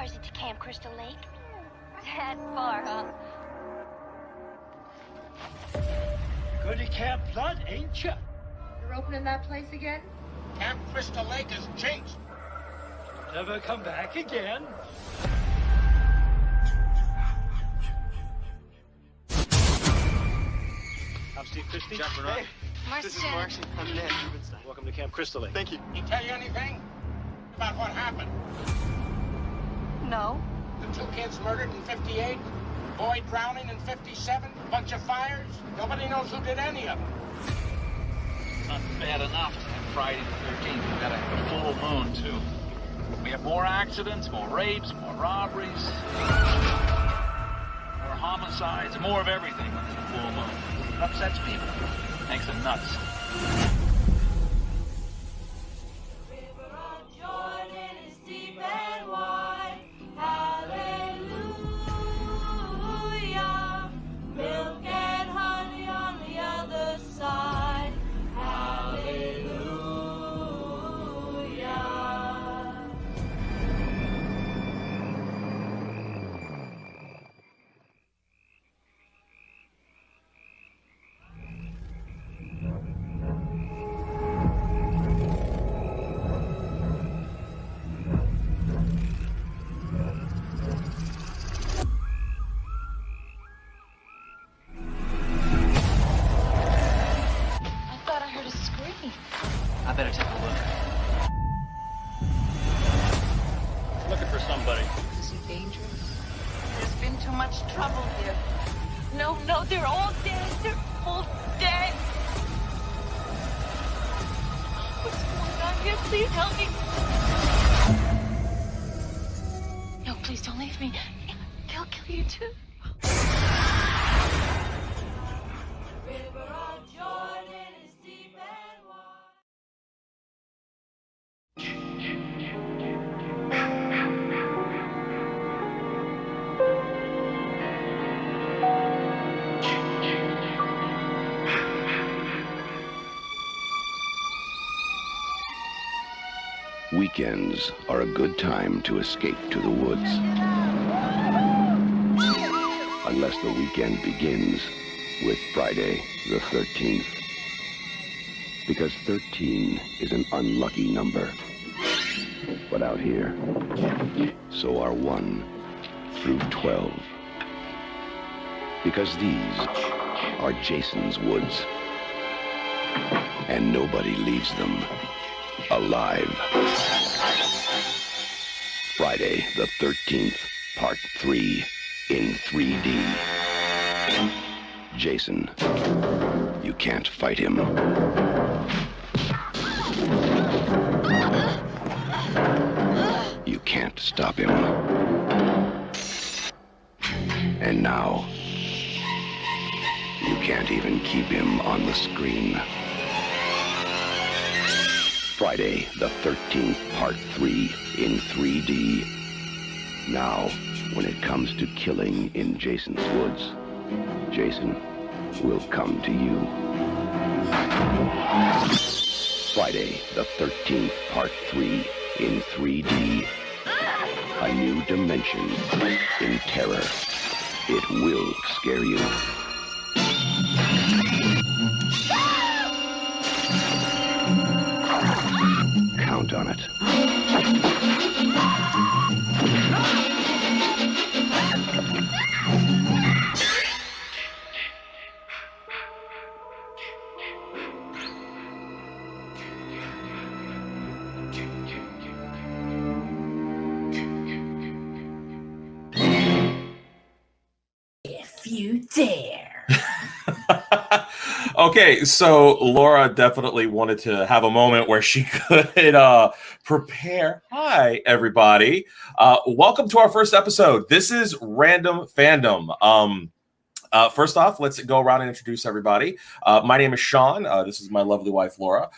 To Camp Crystal Lake? That far, huh? Good to Camp Blood, ain't ya? You're opening that place again? Camp Crystal Lake is jinxed. Never come back again. I'm Steve Christie. Jack Bernard. Marston. This is Marcy. I'm Ned Rubenstein. Welcome to Camp Crystal Lake. Thank you. He tell you anything about what happened? No. The 2 kids murdered in 58, boy drowning in 57, bunch of fires. Nobody knows who did any of them. It's not bad enough to have Friday the 13th. We've got a full moon, too. We have more accidents, more rapes, more robberies, more homicides, more of everything when there's a full moon. It upsets people. Makes them nuts. I better take a look. Looking for somebody. Is he dangerous? There's been too much trouble here. No, they're all dead. They're all dead. What's going on here? Please help me. No, please don't leave me. They'll kill you too. Weekends are a good time to escape to the woods. Unless the weekend begins with Friday the 13th. Because 13 is an unlucky number. But out here, so are 1 through 12. Because these are Jason's woods. And nobody leaves them alive. Friday the 13th, Part 3 in 3D. Jason, you can't fight him. You can't stop him. And now, you can't even keep him on the screen. Friday the 13th, Part 3 in 3D. Now, when it comes to killing in Jason's woods, Jason will come to you. Friday the 13th, Part 3 in 3D. A new dimension in terror. It will scare you. Count on it. If you dare. Okay, so Laura definitely wanted to have a moment where she could prepare. Hi, everybody. Welcome to our first episode. This is Random Fandom. First off, let's go around and introduce everybody. My name is Shaun. This is my lovely wife, Laura.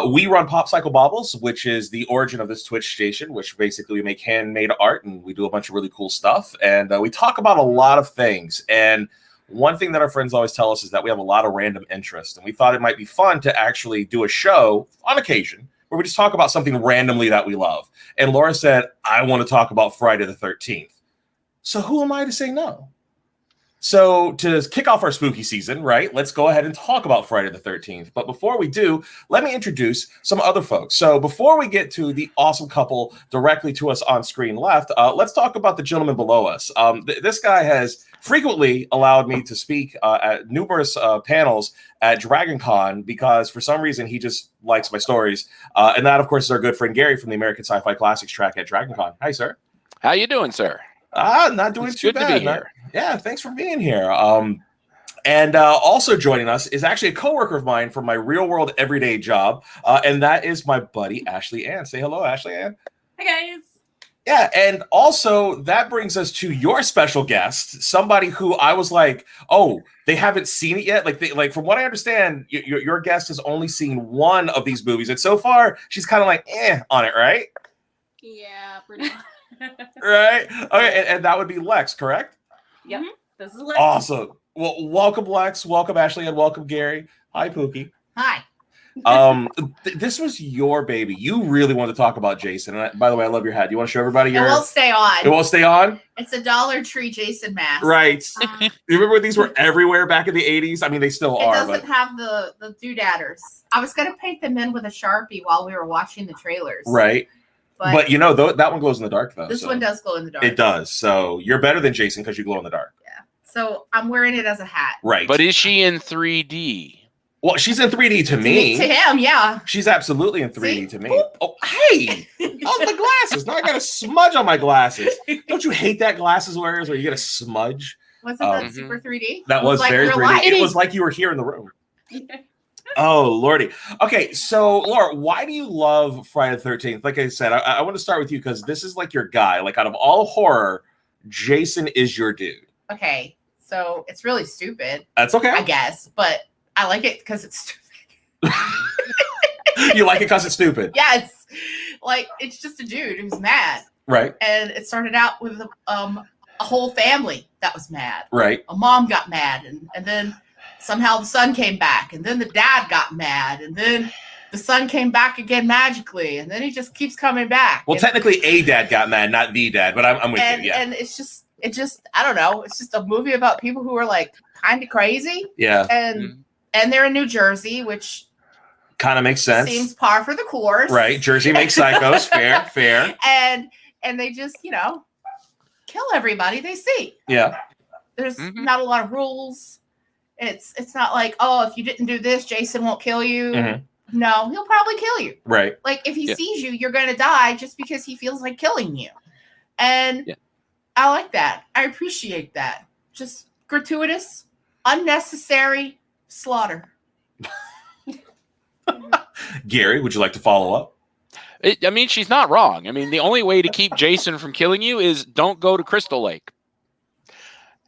We run Pop Cycle Baubles, which is the origin of this Twitch station, which basically we make handmade art and we do a bunch of really cool stuff. And we talk about a lot of things. And one thing that our friends always tell us is that we have a lot of random interest. And we thought it might be fun to actually do a show on occasion where we just talk about something randomly that we love. And Laura said, I want to talk about Friday the 13th. So who am I to say no? So to kick off our spooky season, right, let's go ahead and talk about Friday the 13th. But before we do, let me introduce some other folks. So before we get to the awesome couple directly to us on screen left, let's talk about the gentleman below us. This guy has frequently allowed me to speak at numerous panels at DragonCon because for some reason he just likes my stories. And that, of course, is our good friend Gary from the American Sci-Fi Classics track at DragonCon. Hi, sir. How you doing, sir? Not doing It's too good bad. to be here. Yeah, thanks for being here. And also joining us is actually a coworker of mine from my real world everyday job, and that is my buddy Ashley Ann. Say hello, Ashley Ann. Hi, guys. Yeah, and also that brings us to your special guest, somebody who I was like, oh, they haven't seen it yet. Like from what I understand, your guest has only seen one of these movies, and so far she's kind of like on it, right? Yeah, pretty much. Right. Okay, and that would be Lex, correct? Yep. This is Lex. Awesome. Well, welcome Lex, welcome Ashley, and welcome Gary. Hi, Pookie. Hi. This was your baby. You really wanted to talk about Jason. And by the way, I love your hat. You want to show everybody your? It will stay on. It will stay on. It's a Dollar Tree Jason mask. Right. You remember when these were everywhere back in the 80s? I mean, they still are. It doesn't have the doodadders. I was gonna paint them in with a Sharpie while we were watching the trailers. Right. But you know, that one glows in the dark, though. This one does glow in the dark. It does. So you're better than Jason because you glow in the dark. Yeah. So I'm wearing it as a hat. Right. But is she in 3D? Well, she's in 3D to me. To him, yeah. She's absolutely in 3D See? to me. Boop. Oh, hey! Oh, the glasses. Now I got a smudge on my glasses. Don't you hate that glasses wearers where you get a smudge? Wasn't that super 3D? That was like very real 3D. life. It was like you were here in the room. Oh, Lordy. Okay, so, Laura, why do you love Friday the 13th? Like I said, I want to start with you because this is like your guy. Like, out of all horror, Jason is your dude. Okay, so it's really stupid. That's okay. I guess, but I like it because it's stupid. You like it because it's stupid. Yes. Like, it's just a dude who's mad. Right. And it started out with a whole family that was mad. Right. A mom got mad, and then somehow the son came back, and then the dad got mad, and then the son came back again magically, and then he just keeps coming back. Well, technically, a dad got mad, not the dad, but I'm with you. Yeah. And it just I don't know. It's just a movie about people who are like kind of crazy. Yeah. And they're in New Jersey, which kind of makes sense. Seems par for the course. Right. Jersey makes psychos. Fair. And they just, kill everybody they see. Yeah. There's not a lot of rules. It's not like, oh, if you didn't do this, Jason won't kill you. No, he'll probably kill you. Right. Like if he sees you, you're going to die just because he feels like killing you. And I like that. I appreciate that. Just gratuitous, unnecessary slaughter. Gary, would you like to follow up? I mean, she's not wrong. I mean, the only way to keep Jason from killing you is don't go to Crystal Lake.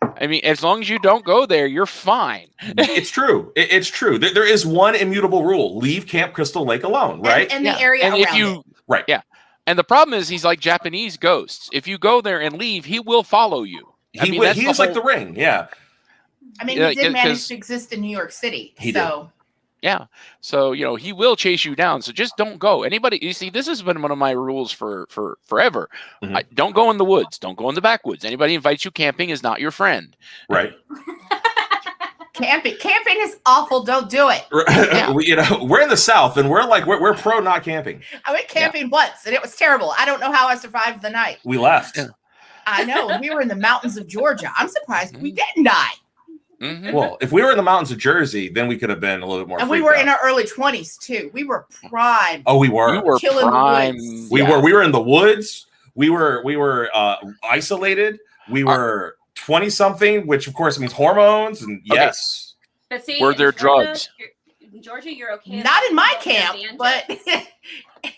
I mean, as long as you don't go there, you're fine. It's true. It's true. There is one immutable rule: leave Camp Crystal Lake alone. Right. And the area and around if you, it. Right. Yeah. And the problem is, he's like Japanese ghosts. If you go there and leave, he will follow you. He is like the Ring. Yeah. I mean, he did manage to exist in New York City. He did. Yeah. So, he will chase you down. So just don't go. Anybody, you see, this has been one of my rules for forever. Don't go in the woods. Don't go in the backwoods. Anybody invites you camping is not your friend. Right. Camping is awful. Don't do it. Yeah. We're in the South and we're pro not camping. I went camping once and it was terrible. I don't know how I survived the night. We left. I know. We were in the mountains of Georgia. I'm surprised we didn't die. Well, if we were in the mountains of Jersey, then we could have been a little bit more. And we were in our early 20s too. We were prime. Oh, we were. You were killing prime. the woods. We were. We were in the woods. We were isolated. We were 20-something, which of course means hormones. And yes, But see, were there in Georgia, drugs? In Georgia, you're okay. Not in my You don't camp, hear but banjos.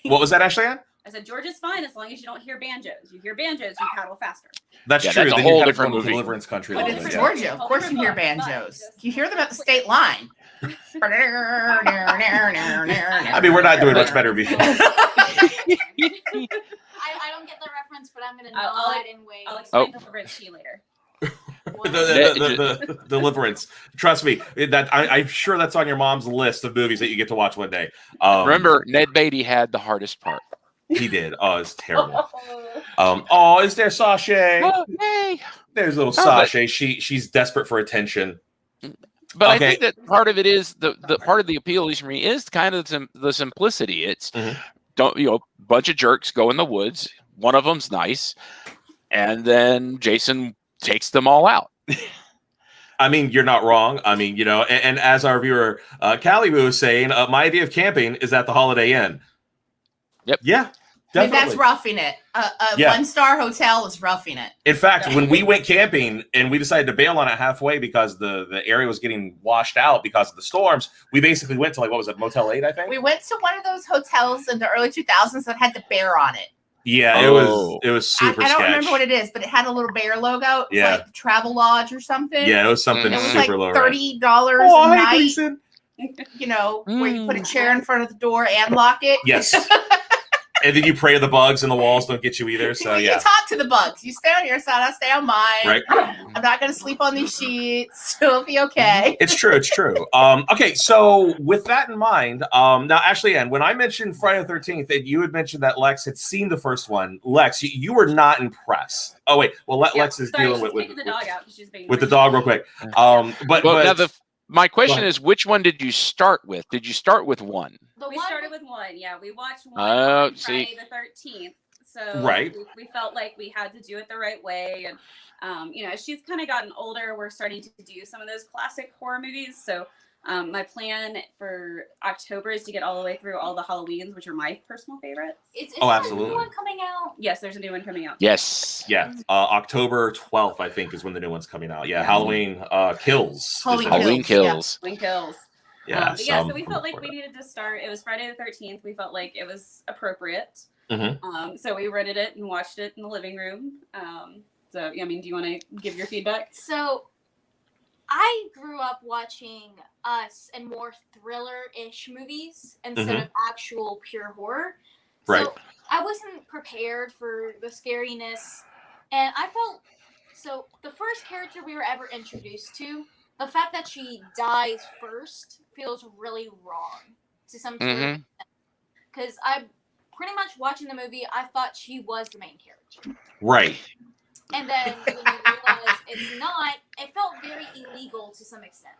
what was that, Ashley Ann? I said Georgia's fine as long as you don't hear banjos. You hear banjos, you paddle faster. That's Yeah, true. that's a Then whole you gotta different go to movie. Deliverance Country. but a it's little bit, Georgia. Of course you hear banjos. You hear them at the state line. I mean, we're not doing much better before. I don't get the reference, but I'm gonna nod and wait. I'll explain Deliverance to you later. the Deliverance. Trust me, I'm sure that's on your mom's list of movies that you get to watch one day. Remember, Ned Beatty had the hardest part. He did. Oh, it's terrible. Oh, is there Sashay? Oh, yay. There's little Sashay. She's desperate for attention. But I think that part of it is the part of the appeal, at least for me, is kind of the simplicity. It's bunch of jerks go in the woods. One of them's nice, and then Jason takes them all out. I mean, you're not wrong. I mean, and as our viewer Callie was saying, my idea of camping is at the Holiday Inn. Yep. Yeah. I mean, Definitely. that's roughing it. A 1-star hotel is roughing it. In fact, when we went camping and we decided to bail on it halfway because the area was getting washed out because of the storms, we basically went to what was it, Motel 8, I think? We went to one of those hotels in the early 2000s that had the bear on it. Yeah, it was super I don't sketch. remember what it is, but it had a little bear logo. It's Yeah. like the Travel Lodge or something. Yeah, it was something It was super like low. $30 a night. Where you put a chair in front of the door and lock it. Yes. And then you pray the bugs and the walls don't get you either. So You yeah. talk to the bugs. You stay on your side, I stay on mine. Right. I'm not going to sleep on these sheets. So it'll be okay. It's true. It's true. Okay, so with that in mind, now Ashley Ann, when I mentioned Friday the 13th, and you had mentioned that Lex had seen the first one, Lex, you were not impressed. Oh wait, well Lex is dealing with the dog out. She's being with the dog real quick. But now my question is, which one did you start with? Did you start with one? We started with one. Yeah, we watched one on Friday the 13th. So Right. we felt like we had to do it the right way, and she's kind of gotten older. We're starting to do some of those classic horror movies. So my plan for October is to get all the way through all the Halloweens, which are my personal favorites. Is absolutely. there a new one coming out? Yes, there's a new one coming out. Yes. Yeah, October 12th, I think, is when the new one's coming out. Yeah, Halloween Kills. Halloween Kills. Halloween Kills. Yeah, So we felt like we needed to start. It was Friday the 13th. We felt like it was appropriate. So we rented it and watched it in the living room. Do you want to give your feedback? So I grew up watching Us and more thriller-ish movies instead of actual pure horror. Right. So I wasn't prepared for the scariness. And I felt, so the first character we were ever introduced to, the fact that she dies first feels really wrong to some extent. Because I pretty much watching the movie, I thought she was the main character. Right. And then when you realize it's not, it felt very illegal to some extent.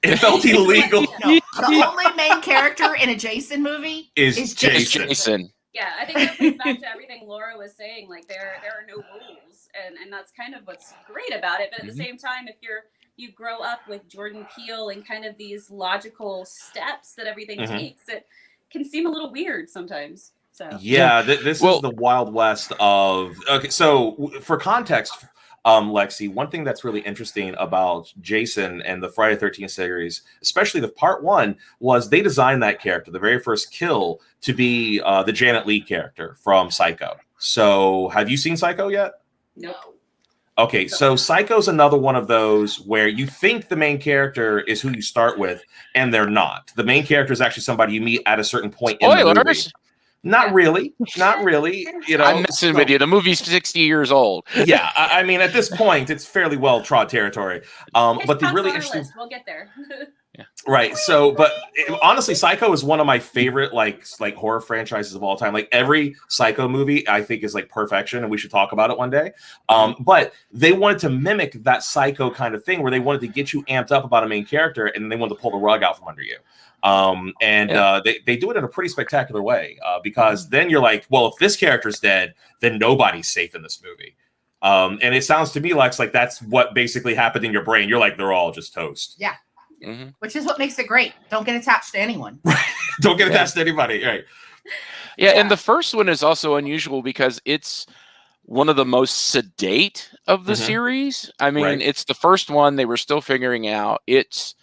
It felt illegal. No, the only main character in a Jason movie is Jason. Jason. Yeah, I think that goes back to everything Laura was saying. Like there are no rules, and that's kind of what's great about it. But at the Mhm. same time, if you grow up with Jordan Peele and kind of these logical steps that everything Mhm. takes, it can seem a little weird sometimes. So Yeah, this is the Wild West of. Okay, so for context, Lexi, one thing that's really interesting about Jason and the Friday 13th series, especially the part one, was they designed that character, the very first kill, to be the Janet Leigh character from Psycho. So, have you seen Psycho yet? Nope. Okay, so Psycho's another one of those where you think the main character is who you start with, and they're not. The main character is actually somebody you meet at a certain point in the movie. Spoilers. Not really. Not really. You know, I'm messing with you. The movie's 60 years old. Yeah, I mean, at this point, it's fairly well trod territory. But the really interesting, we'll get there. right? So, but honestly, Psycho is one of my favorite like horror franchises of all time. Like every Psycho movie, I think is like perfection, and we should talk about it one day. But they wanted to mimic that Psycho kind of thing, where they wanted to get you amped up about a main character, and they wanted to pull the rug out from under you. They do it in a pretty spectacular way because then you're like, well, if this character's dead, then nobody's safe in this movie. And it sounds to me, Lex, like that's what basically happened in your brain. You're like, they're all just toast. Yeah. Which is what makes it great. Don't get attached to anyone. Don't get attached to anybody. Right. Yeah, and the first one is also unusual because it's one of the most sedate of the series. I mean, it's the first one they were still figuring out. It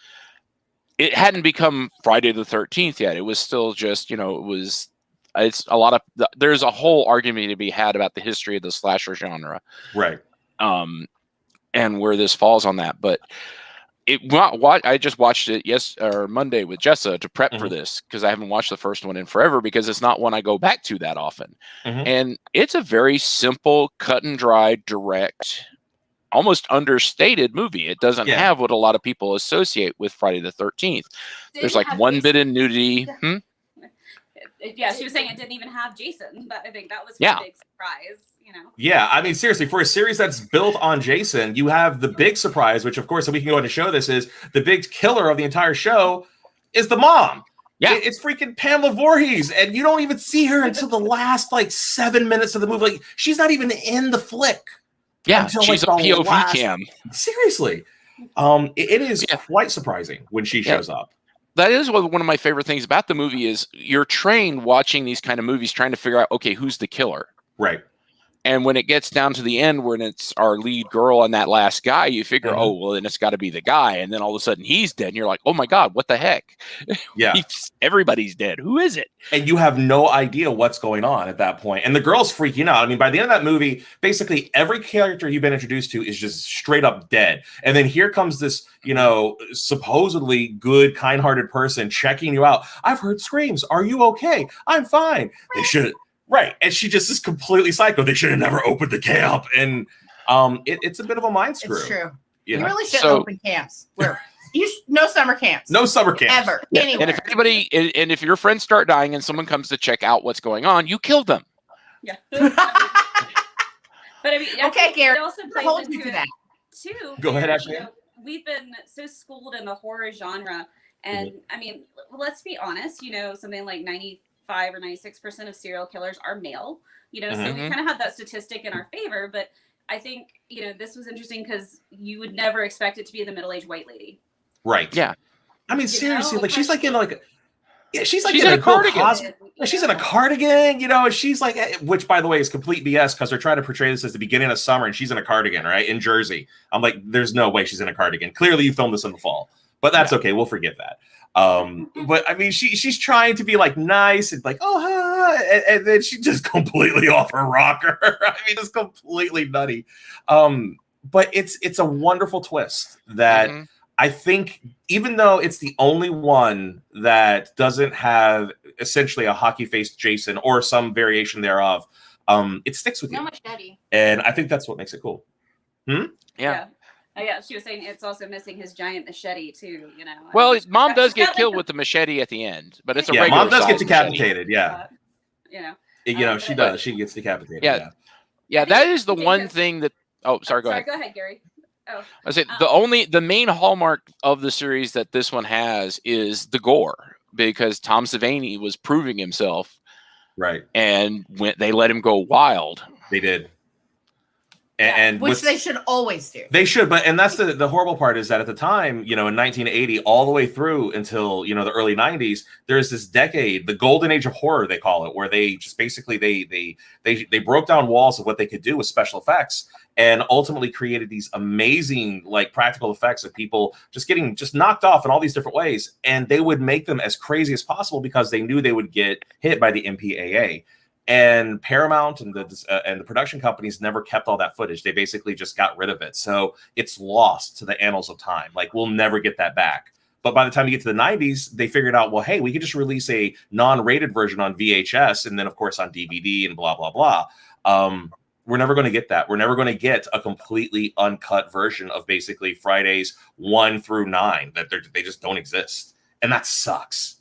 hadn't become Friday the 13th yet. It was still just, it's a lot of, there's a whole argument to be had about the history of the slasher genre. Right. And where this falls on that. But I just watched it Monday with Jessa to prep for this because I haven't watched the first one in forever because it's not one I go back to that often. And it's a very simple, cut and dry, direct, almost understated movie. It doesn't have what a lot of people associate with Friday the 13th. There's like one bit of nudity. Yeah, she was saying it didn't even have Jason. I think that was a big surprise. Yeah, I mean, seriously, for a series that's built on Jason, you have the big surprise, which, of course, if we can go into show this, is the big killer of the entire show is the mom. Yeah, it's freaking Pamela Voorhees, and you don't even see her until the last 7 minutes of the movie. Like, she's not even in the flick. Yeah, she's a POV cam. Seriously, it is quite surprising when she shows up. That is one of my favorite things about the movie is you're trained watching these kind of movies, trying to figure out, okay, who's the killer? Right. And when it gets down to the end, when it's our lead girl and that last guy, you figure, oh, well, then it's got to be the guy. And then all of a sudden he's dead. And you're like, oh, my God, what the heck? Yeah. Everybody's dead. Who is it? And you have no idea what's going on at that point. And the girl's freaking out. I mean, by the end of that movie, basically every character you've been introduced to is just straight up dead. And then here comes this, supposedly good, kind-hearted person checking you out. I've heard screams. Are you okay? I'm fine. They should. Right. And she just is completely psycho. They should have never opened the camp. And it's a bit of a mind screw. It's true. You really shouldn't open camps. No summer camps. No summer camps. Ever. Yeah. Anywhere. And if your friends start dying and someone comes to check out what's going on, you kill them. Yeah. But I mean, okay, Gary. It also plays hold into you to that. Too. Go ahead, Ashley. We've been so schooled in the horror genre. And I mean, let's be honest, something like 95 or 96% of serial killers are male, so we kind of have that statistic in our favor. But I think, this was interesting because you would never expect it to be the middle-aged white lady. Right. Yeah. I mean, seriously, she's like in she's in a cardigan. She's in a cardigan, and she's like, which by the way is complete BS because they're trying to portray this as the beginning of summer and she's in a cardigan, right? In Jersey. I'm like, there's no way she's in a cardigan. Clearly you filmed this in the fall, but that's okay. We'll forgive that. But I mean, she's trying to be nice and and then she just completely off her rocker. I mean, just completely nutty. But it's a wonderful twist that I think, even though it's the only one that doesn't have essentially a hockey-faced Jason or some variation thereof, it sticks with you. Machete. And I think that's what makes it cool. Yeah. Yeah, she was saying it's also missing his giant machete too. Well, mom does get killed with the machete at the end, but it's a regular. Mom does get size decapitated. machete. She does. She gets decapitated. Yeah. That is the one thing that. Oh, sorry. Go ahead. Go ahead, Gary. Oh, I said the main hallmark of the series that this one has is the gore, because Tom Savini was proving himself, right? And when they let him go wild, they did. And which they should always do. They should, and that's the horrible part is that at the time, in 1980, all the way through until the early 90s, there's this decade, the golden age of horror, they call it, where they just basically they broke down walls of what they could do with special effects, and ultimately created these amazing like practical effects of people just getting knocked off in all these different ways, and they would make them as crazy as possible because they knew they would get hit by the MPAA. And Paramount and the production companies never kept all that footage. They basically just got rid of it. So it's lost to the annals of time. Like, we'll never get that back. But by the time you get to the 90s, they figured out, well, hey, we could just release a non-rated version on VHS and then, of course, on DVD and blah, blah, blah. We're never going to get that. We're never going to get a completely uncut version of basically Fridays 1 through 9. That they just don't exist. And that sucks.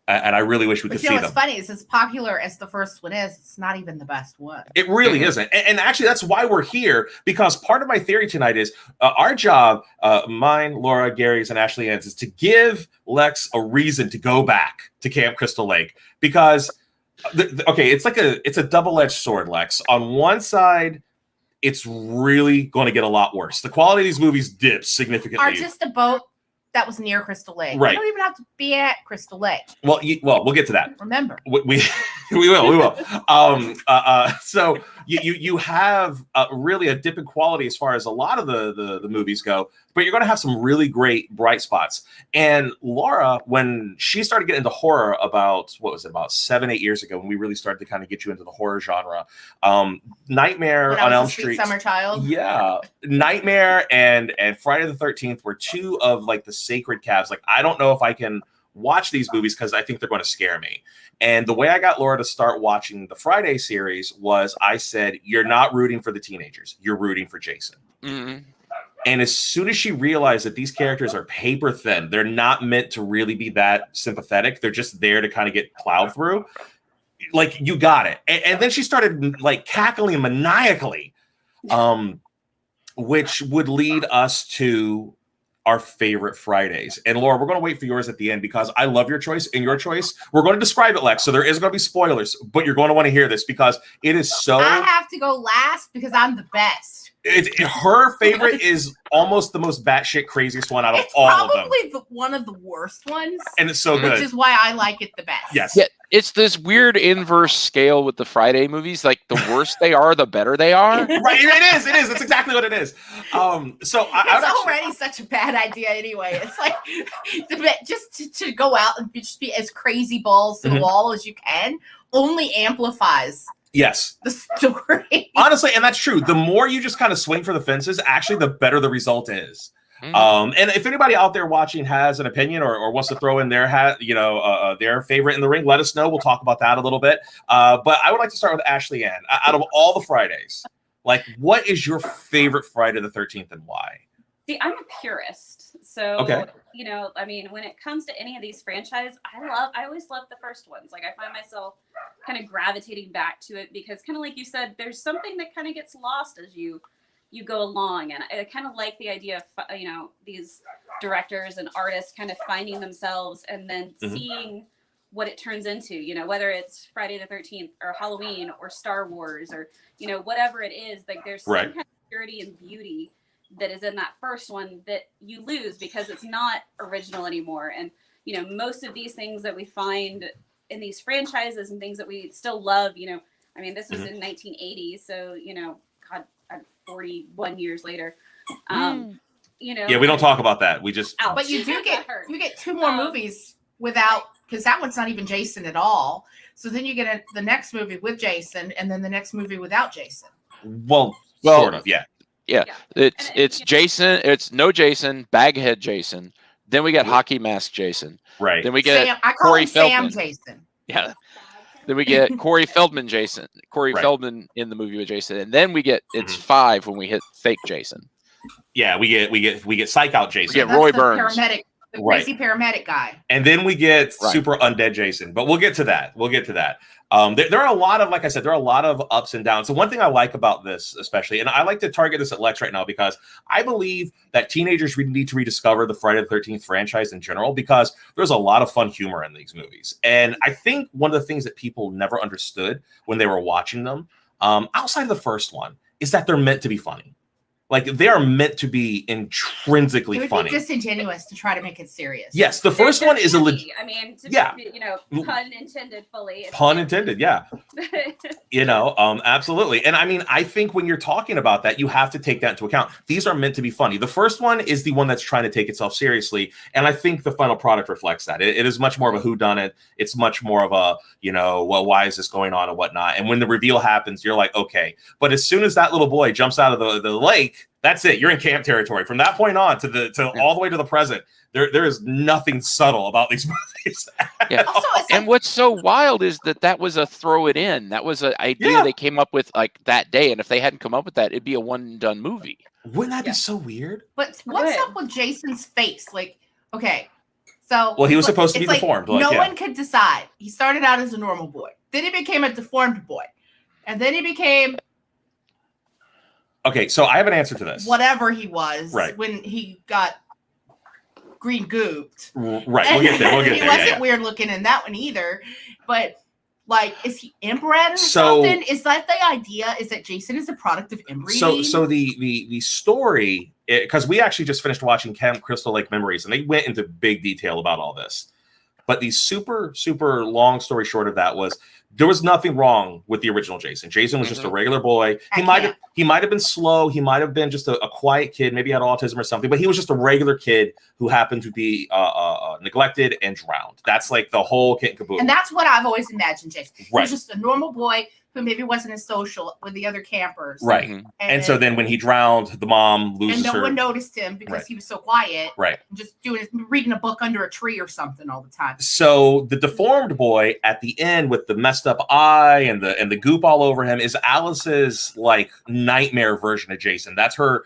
And I really wish we could see them. What's funny is, as popular as the first one is, it's not even the best one. It really isn't. And actually, that's why we're here, because part of my theory tonight is our job, mine, Laura, Gary's, and Ashley Ann's, is to give Lex a reason to go back to Camp Crystal Lake. Because, it's a double-edged sword, Lex. On one side, it's really going to get a lot worse. The quality of these movies dips significantly. Are just a boat that was near Crystal Lake. Right. You don't even have to be at Crystal Lake. Well, we'll get to that. Remember, we will. So you have really a dip in quality as far as a lot of the movies go, but you're going to have some really great bright spots. And Laura, when she started getting into horror about 7-8 years ago, when we really started to kind of get you into the horror genre, Nightmare on Elm Street, Summer Child, yeah, Nightmare and Friday the 13th were two of like the sacred calves. Like, I don't know if I can watch these movies because I think they're going to scare me. And the way I got Laura to start watching the Friday series was I said, you're not rooting for the teenagers. You're rooting for Jason. Mm-hmm. And as soon as she realized that these characters are paper thin, they're not meant to really be that sympathetic. They're just there to kind of get plowed through. Like, you got it. And then she started like cackling maniacally, which would lead us to our favorite Fridays. And Laura, we're going to wait for yours at the end because I love your choice. And your choice, we're going to describe it, Lex. So there is going to be spoilers, but you're going to want to hear this because it is so. I have to go last because I'm the best. Her favorite is almost the most batshit craziest one out of all of them. It's probably one of the worst ones. And it's so good. Which is why I like it the best. Yes. Yeah, it's this weird inverse scale with the Friday movies. Like, the worse they are, the better they are. Right. It is. That's exactly what it is. It's already such a bad idea anyway. It's like just to go out and just be as crazy balls to the wall as you can only amplifies. Yes. The story. Honestly, and that's true. The more you just kind of swing for the fences, actually, the better the result is. Mm-hmm. And if anybody out there watching has an opinion or wants to throw in their hat, their favorite in the ring, let us know. We'll talk about that a little bit. But I would like to start with Ashley Ann. Out of all the Fridays, like, what is your favorite Friday the 13th and why? See, I'm a purist. So, okay. When it comes to any of these franchises, I always love the first ones. Like, I find myself kind of gravitating back to it because, kind of like you said, there's something that kind of gets lost as you go along. And I kind of like the idea of, these directors and artists kind of finding themselves and then seeing what it turns into, whether it's Friday the 13th or Halloween or Star Wars or, whatever it is, like there's some kind of purity and beauty that is in that first one that you lose because it's not original anymore. And, most of these things that we find in these franchises and things that we still love, this was in 1980. So, God, 41 years later, yeah, we don't talk about that. We just, but you get two more movies without, because that one's not even Jason at all. So then you get the next movie with Jason and then the next movie without Jason. Well, sort of. Yeah. Yeah, it's Jason. It's no Jason, Baghead Jason. Then we get Hockey Mask Jason. Right. Then we get Sam, I call Corey him Feldman. Sam Jason. Yeah. Then we get Corey Feldman Jason. Feldman in the movie with Jason, and then we get it's 5 when we hit fake Jason. Yeah, we get Psych Out Jason. We get Roy Burns. Paramedic, the crazy paramedic guy. And then we get super undead Jason. But we'll get to that. There are a lot of, like I said, there are a lot of ups and downs. So one thing I like about this, especially, and I like to target this at Lex right now because I believe that teenagers need to rediscover the Friday the 13th franchise in general because there's a lot of fun humor in these movies. And I think one of the things that people never understood when they were watching them, outside of the first one, is that they're meant to be funny. Like, they are meant to be intrinsically It would funny. be disingenuous to try to make it serious. Yes, the first one is a legit. I mean, yeah, you know, pun intended fully. Pun intended, yeah. You know, absolutely. And I mean, I think when you're talking about that, you have to take that into account. These are meant to be funny. The first one is the one that's trying to take itself seriously, and I think the final product reflects that. It is much more of a whodunit. It's much more of a, you know, well, why is this going on and whatnot. And when the reveal happens, you're like, okay. But as soon as that little boy jumps out of the lake, that's it. You're in camp territory. From that point on to all the way to the present, there is nothing subtle about these movies. Yeah. Also, And what's so wild is that was a throw it in. That was an idea they came up with like that day. And if they hadn't come up with that, it'd be a one and done movie. Wouldn't that be so weird? But what's up with Jason's face? Like, okay, so well, he was supposed to be like deformed. No one could decide. He started out as a normal boy, then he became a deformed boy, and then he became. Okay, so I have an answer to this. Whatever he was, when he got green gooped. Right, we'll get there. He wasn't weird looking in that one either. But, like, is he inbred or something? Is that the idea? Is that Jason is a product of inbreeding? So the story, because we actually just finished watching Camp Crystal Lake Memories, and they went into big detail about all this. But the super, super long story short of that was there was nothing wrong with the original Jason. Jason was just a regular boy. He might have been slow. He might have been just a quiet kid. Maybe he had autism or something. But he was just a regular kid who happened to be neglected and drowned. That's like the whole kit and caboodle. And that's what I've always imagined Jason. He Right. was just a normal boy who maybe wasn't as social with the other campers. Right. And so then when he drowned, the mom loses her. And no one noticed him because he was so quiet. Right. Just reading a book under a tree or something all the time. So the deformed boy at the end with the messed up eye and the goop all over him is Alice's like nightmare version of Jason. That's her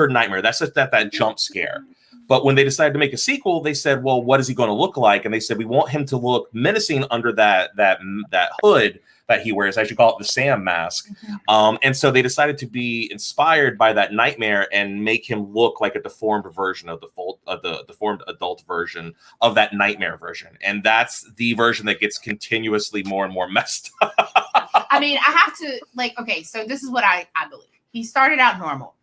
nightmare. That's just that jump scare. But when they decided to make a sequel, they said, well, what is he going to look like? And they said, we want him to look menacing under that hood that he wears, as you call it, the Sam mask. And so they decided to be inspired by that nightmare and make him look like a deformed version of the deformed adult version of that nightmare version. And that's the version that gets continuously more and more messed up. I mean, I have to, like, okay, so this is what I believe. He started out normal,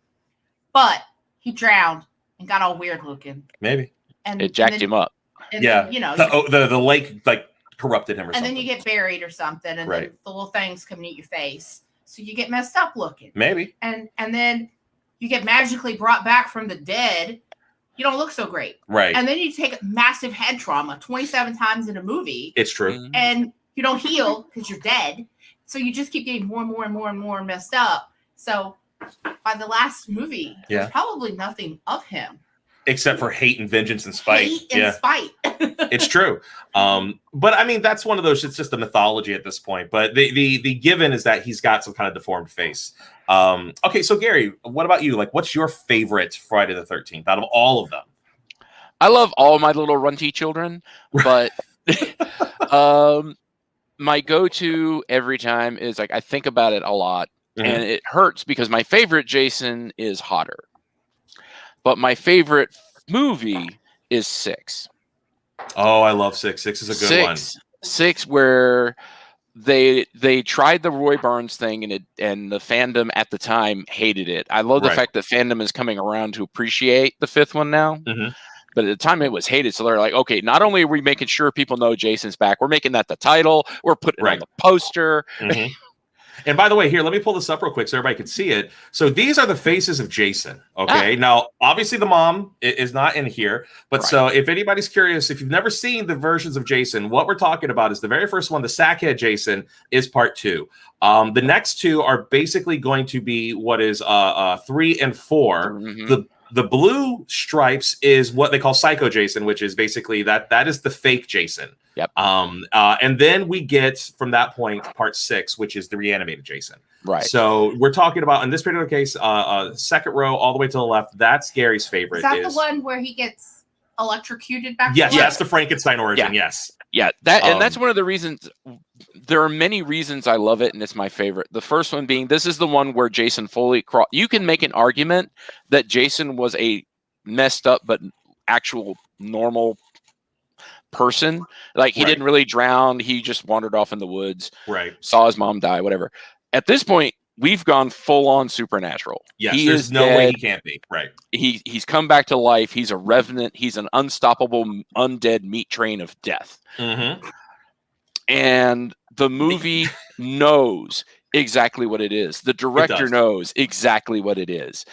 but he drowned and got all weird looking. Maybe. And it jacked him up. Yeah. Then, you know, the lake, like, corrupted him or something. And then you get buried or something, and then the little things come and eat your face. So you get messed up looking. Maybe. And then you get magically brought back from the dead. You don't look so great. Right. And then you take massive head trauma 27 times in a movie. It's true. And you don't heal because you're dead. So you just keep getting more and more and more and more messed up. So by the last movie, there's probably nothing of him. Except for hate and vengeance and spite. Hate and spite. It's true. But I mean, that's one of those, it's just a mythology at this point. But the given is that he's got some kind of deformed face. Okay, so Gary, what about you? Like, what's your favorite Friday the 13th out of all of them? I love all my little runty children, but my go-to every time is like, I think about it a lot, and it hurts because my favorite Jason is hotter. But my favorite movie is 6. Oh, I love 6. 6 is a good one. 6, where they tried the Roy Barnes thing, and the fandom at the time hated it. I love the fact that fandom is coming around to appreciate the 5th one now. But at the time it was hated. So they're like, okay, not only are we making sure people know Jason's back, we're making that the title, we're putting it on the poster. And by the way, here, let me pull this up real quick so everybody can see it. So these are the faces of Jason. Okay. Now, obviously the mom is not in here, but so if anybody's curious, if you've never seen the versions of Jason, what we're talking about is the very first one, the Sackhead Jason, is part 2. The next 2 are basically going to be what is 3 and 4. The blue stripes is what they call Psycho Jason, which is basically that is the fake Jason. Yep. And then we get from that point part 6, which is the reanimated Jason. Right. So we're talking about in this particular case, second row all the way to the left. That's Gary's favorite. Is that the one where he gets electrocuted back? Yes, that's the Frankenstein origin. Yes. Yeah, and that's one of the reasons. There are many reasons I love it, and it's my favorite. The first one being, this is the one where Jason fully you can make an argument that Jason was a messed up but actual normal person. Like, he didn't really drown. He just wandered off in the woods. Right. Saw his mom die, whatever. At this point, we've gone full on supernatural. Yes, he there's is no dead. way he can't be. Right. He's come back to life. He's a revenant. He's an unstoppable undead meat train of death. Mm-hmm. And the movie knows exactly what it is. The director knows exactly what it is.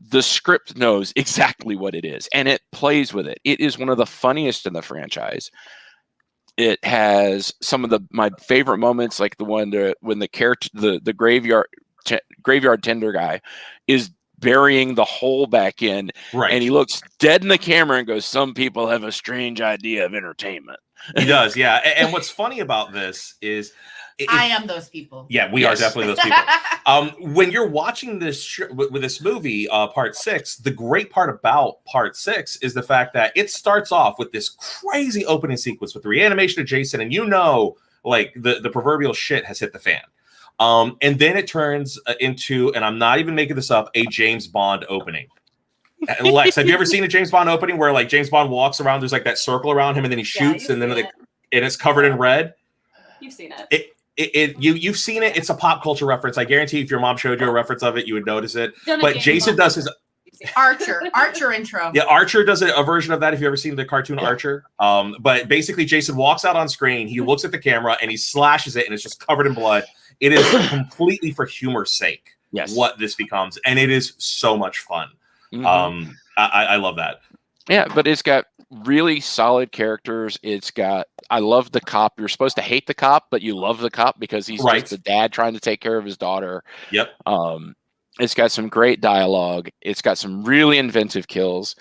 The script knows exactly what it is, and it plays with it. It is one of the funniest in the franchise. It has some of my favorite moments, like the one when the graveyard tender guy is burying the hole back in, right, and he looks dead in the camera and goes, "Some people have a strange idea of entertainment." He does, yeah. And what's funny about this is I am those people. Yeah, we are definitely those people. When you're watching this with this movie, Part 6, the great part about Part 6 is the fact that it starts off with this crazy opening sequence with the reanimation of Jason, and like the proverbial shit has hit the fan. And then it turns into, and I'm not even making this up, a James Bond opening. And Lex, have you ever seen a James Bond opening where like James Bond walks around, there's like that circle around him, and then he shoots, and then and it's covered in red? You've seen it. You've seen it. It's a pop culture reference. I guarantee if your mom showed you a reference of it, you would notice it. But Jason does his Archer intro. Yeah, Archer does a version of that. If you've ever seen the cartoon Archer, but basically Jason walks out on screen, he looks at the camera, and he slashes it, and it's just covered in blood. It is completely for humor's sake. Yes, what this becomes, and it is so much fun. Mm-hmm. I love that. Yeah, but it's got really solid characters. I love the cop. You're supposed to hate the cop, but you love the cop because he's just the dad trying to take care of his daughter. Yep. It's got some great dialogue. It's got some really inventive kills.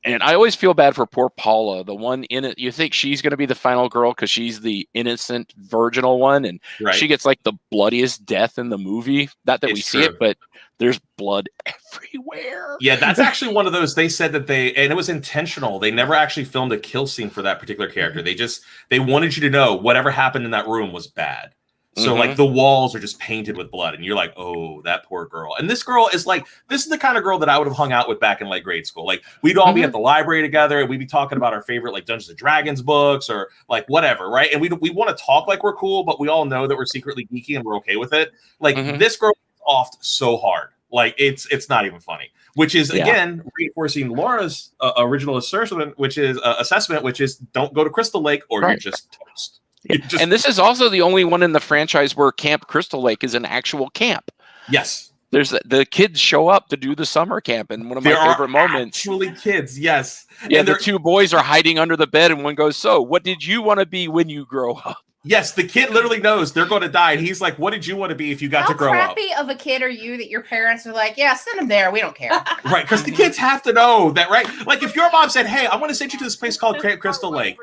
And I always feel bad for poor Paula, the one in it. You think she's going to be the final girl because she's the innocent, virginal one, and she gets like the bloodiest death in the movie. Not that we see it, but there's blood everywhere. Yeah, that's actually one of those. They said that and it was intentional. They never actually filmed a kill scene for that particular character. They wanted you to know whatever happened in that room was bad. So like the walls are just painted with blood, and you're like, oh, that poor girl. And this girl is like, this is the kind of girl that I would have hung out with back in like grade school. Like we'd all be at the library together, and we'd be talking about our favorite like Dungeons and Dragons books or like whatever, right? And we want to talk like we're cool, but we all know that we're secretly geeky and we're okay with it. Like this girl offed so hard, like it's not even funny. Which is again reinforcing Laura's original assessment, which is don't go to Crystal Lake or you're just toast. Yeah. And this is also the only one in the franchise where Camp Crystal Lake is an actual camp. Yes. There's the kids show up to do the summer camp, and one of my favorite moments. Actually, kids, yes. Yeah, and the two boys are hiding under the bed, and one goes, "So, what did you want to be when you grow up?" Yes, the kid literally knows they're going to die, and he's like, "What did you want to be if you got to grow up?" How crappy of a kid are you that your parents are like, "Yeah, send him there. We don't care." Right, because the kids have to know that, right? Like, if your mom said, "Hey, I want to send you to this place called Camp Crystal Lake."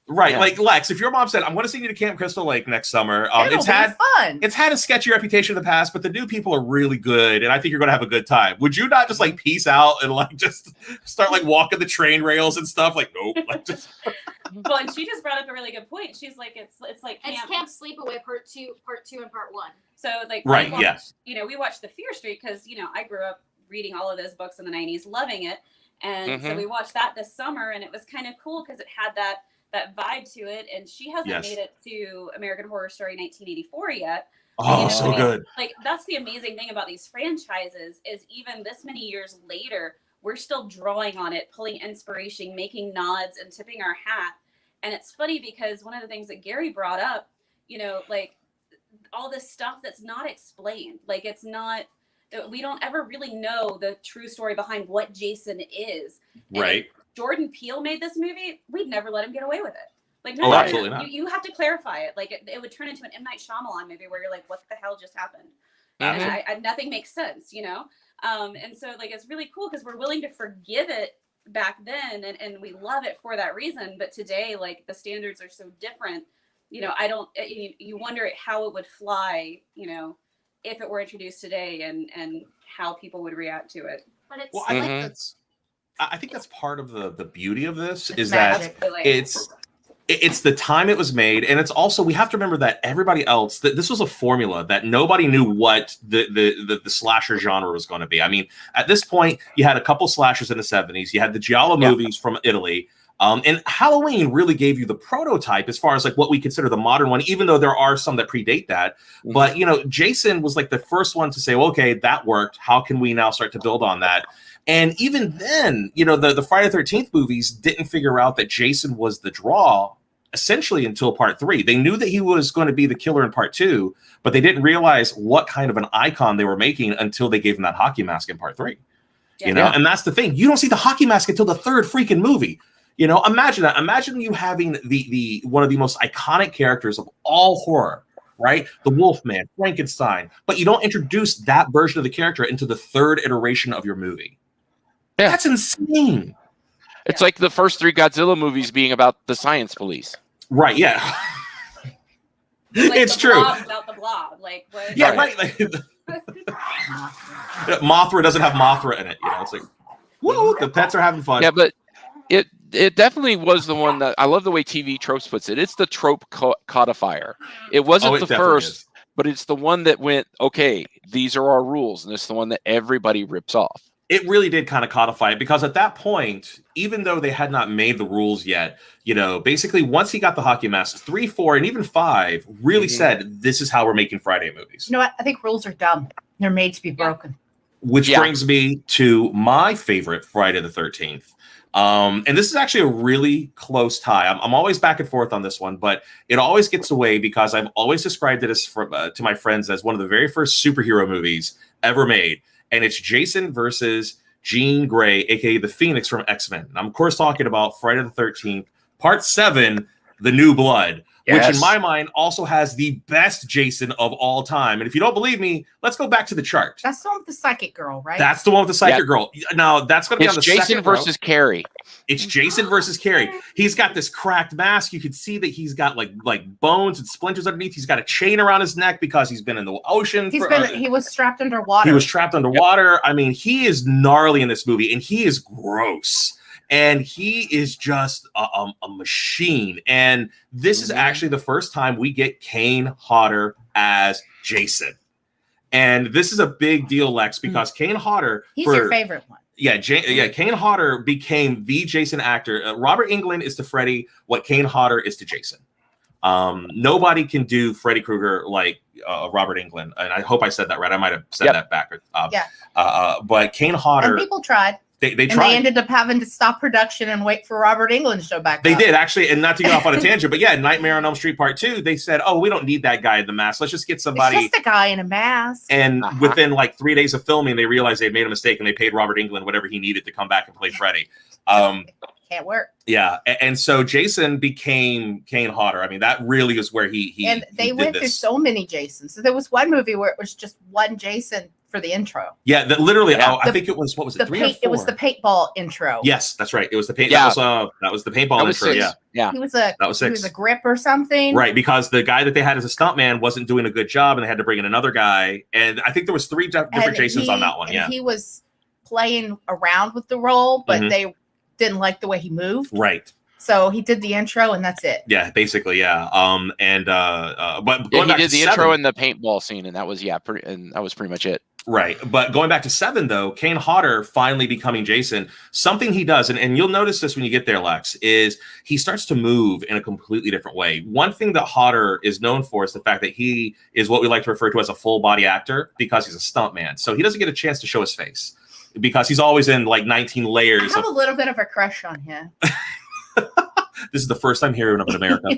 Right, like Lex, if your mom said, "I'm going to send you to Camp Crystal Lake next summer," it's had a sketchy reputation in the past, but the new people are really good, and I think you're going to have a good time. Would you not just like peace out and like just start like walking the train rails and stuff? Like, nope. Like, just... Well, and she just brought up a really good point. She's like, it's like Camp Sleepaway Part 2, and Part 1. So like, we watched The Fear Street because I grew up reading all of those books in the 90s, loving it, and so we watched that this summer, and it was kind of cool because it had that vibe to it, and she hasn't made it to American Horror Story 1984 yet. Oh, so good. Like, that's the amazing thing about these franchises is even this many years later, we're still drawing on it, pulling inspiration, making nods, and tipping our hat. And it's funny because one of the things that Gary brought up, like all this stuff that's not explained, like it's not, we don't ever really know the true story behind what Jason is. Right. Jordan Peele made this movie, we'd never let him get away with it. Like, no, absolutely not. You have to clarify it. Like, it would turn into an M. Night Shyamalan movie where you're like, what the hell just happened? And nothing makes sense, And so, like, it's really cool because we're willing to forgive it back then, and we love it for that reason. But today, like, the standards are so different. You wonder how it would fly, if it were introduced today and how people would react to it. But it's I think that's part of the beauty of this is magic. That it's the time it was made, and it's also we have to remember that everybody else that this was a formula that nobody knew what the slasher genre was going to be. I mean, at this point, you had a couple slashers in the 70s. You had the giallo movies from Italy. And Halloween really gave you the prototype as far as like what we consider the modern one, even though there are some that predate that. Mhm. But, you know, Jason was like the first one to say, well, okay, that worked. How can we now start to build on that? And even then, you know, the Friday the 13th movies didn't figure out that Jason was the draw essentially until part 3. They knew that he was going to be the killer in part 2, but they didn't realize what kind of an icon they were making until they gave him that hockey mask in part 3. Yeah. You know, and that's the thing. You don't see the hockey mask until the 3rd freaking movie. You know, imagine that. Imagine you having the one of the most iconic characters of all horror, right? The Wolfman, Frankenstein, but you don't introduce that version of the character into the 3rd iteration of your movie. Yeah. That's insane. It's like the first 3 Godzilla movies being about the science police. Right, yeah. Like it's the true. Blob without the blob. Like, what? Yeah, right. Like, Mothra doesn't have Mothra in it. You know, it's like, woo, the pets are having fun. Yeah, but it definitely was the one that I love the way TV tropes puts it. It's the trope codifier. It wasn't the first, but it's the one that went, okay, these are our rules, and it's the one that everybody rips off. It really did kind of codify it, because at that point, even though they had not made the rules yet, you know, basically once he got the hockey mask, 3, 4, and even 5 really said, this is how we're making Friday movies. You know what? I think rules are dumb. They're made to be broken. Which brings me to my favorite Friday the 13th. And this is actually a really close tie. I'm always back and forth on this one, but it always gets away because I've always described it as to my friends as one of the very first superhero movies ever made. And it's Jason versus Jean Grey, aka the Phoenix from X-Men. I'm of course talking about Friday the 13th, Part 7, The New Blood, which in my mind also has the best Jason of all time. And if you don't believe me, let's go back to the chart. That's the one with the psychic girl, right? That's the one with the psychic girl. Now that's going to be on the Jason second versus Carrie. It's Jason versus Carrie. He's got this cracked mask. You can see that he's got like bones and splinters underneath. He's got a chain around his neck because he's been in the ocean. He was strapped underwater. He was trapped underwater. Yep. I mean, he is gnarly in this movie, and he is gross. And he is just a machine. And this is actually the first time we get Kane Hodder as Jason. And this is a big deal, Lex, because Kane Hodder... He's your favorite one. Yeah, Kane Hodder became the Jason actor. Robert Englund is to Freddy what Kane Hodder is to Jason. Nobody can do Freddy Krueger like Robert Englund. And I hope I said that right. I might have said that backwards. But Kane Hodder... And people tried. They tried. And they ended up having to stop production and wait for Robert Englund to show back They up. did, actually, and not to get off on a tangent, but yeah, Nightmare on Elm Street Part 2, they said, oh, we don't need that guy in the mask. Let's just get somebody. It's just a guy in a mask. And within like 3 days of filming, they realized they had made a mistake, and they paid Robert Englund whatever he needed to come back and play Freddy. Can't work. Yeah, and so Jason became Kane Hodder. I mean, that really is where he and they went through so many Jasons. So there was one movie where it was just one Jason for the intro. Yeah, that literally. I think it was, what was it? 3 or 4? It was the paintball intro. Yes, that's right. It was the paint. Yeah. That was the paintball intro. 6. Yeah. He was 6. He was a grip or something. Right, because the guy that they had as a stuntman wasn't doing a good job, and they had to bring in another guy. And I think there was 3 different Jasons on that one. Yeah, he was playing around with the role, but they didn't like the way he moved. Right. So he did the intro, and that's it. Yeah, basically, yeah. But he did the intro and the paintball scene, and that was pretty much it. Right. But going back to 7, though, Kane Hodder finally becoming Jason, something he does, and you'll notice this when you get there, Lex, is he starts to move in a completely different way. One thing that Hodder is known for is the fact that he is what we like to refer to as a full body actor because he's a stuntman. So he doesn't get a chance to show his face because he's always in like 19 layers. I have a little bit of a crush on him. This is the first time hearing of it in America.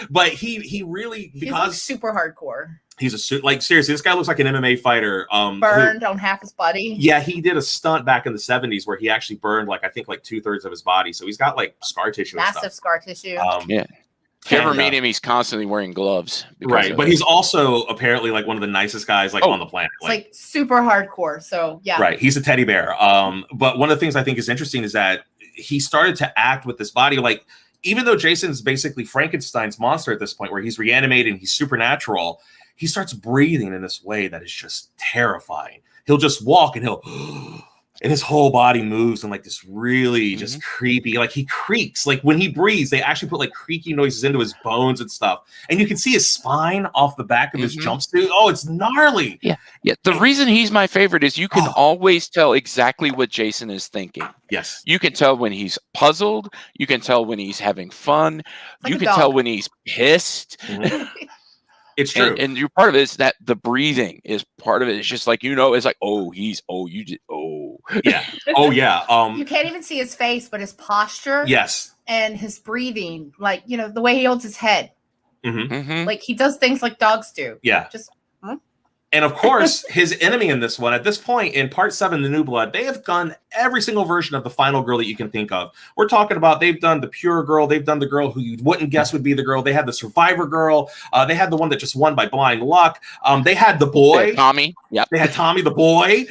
But he really, because he's like super hardcore. He's seriously, this guy looks like an MMA fighter. Burned on half his body. Yeah, he did a stunt back in the 70s where he actually burned I think 2/3 of his body. So he's got like scar tissue. Massive scar tissue. Yeah. If you ever meet him, he's constantly wearing gloves. Right, but he's also apparently like one of the nicest guys on the planet. It's like super hardcore. So yeah. Right, he's a teddy bear. But one of the things I think is interesting is that he started to act with this body even though Jason's basically Frankenstein's monster at this point, where he's reanimated and he's supernatural, he starts breathing in this way that is just terrifying. He'll just walk and he'll And his whole body moves in like this really just creepy, like he creaks. Like when he breathes, they actually put like creaky noises into his bones and stuff. And you can see his spine off the back of his jumpsuit. Oh, it's gnarly. Yeah. The reason he's my favorite is you can always tell exactly what Jason is thinking. Yes. You can tell when he's puzzled. You can tell when he's having fun. Like you can tell when he's pissed. It's true. And you're part of it is that the breathing is part of it. It's just like, it's like, yeah. Oh, yeah. You can't even see his face, but his posture. Yes. And his breathing, like, the way he holds his head. Mm-hmm. Like he does things like dogs do. Yeah. Just. And of course, his enemy in this one, at this point in part 7, The New Blood, they have done every single version of the final girl that you can think of. We're talking about they've done the pure girl. They've done the girl who you wouldn't guess would be the girl. They had the survivor girl. They had the one that just won by blind luck. They had the boy. Tommy. Yep. They had Tommy the boy.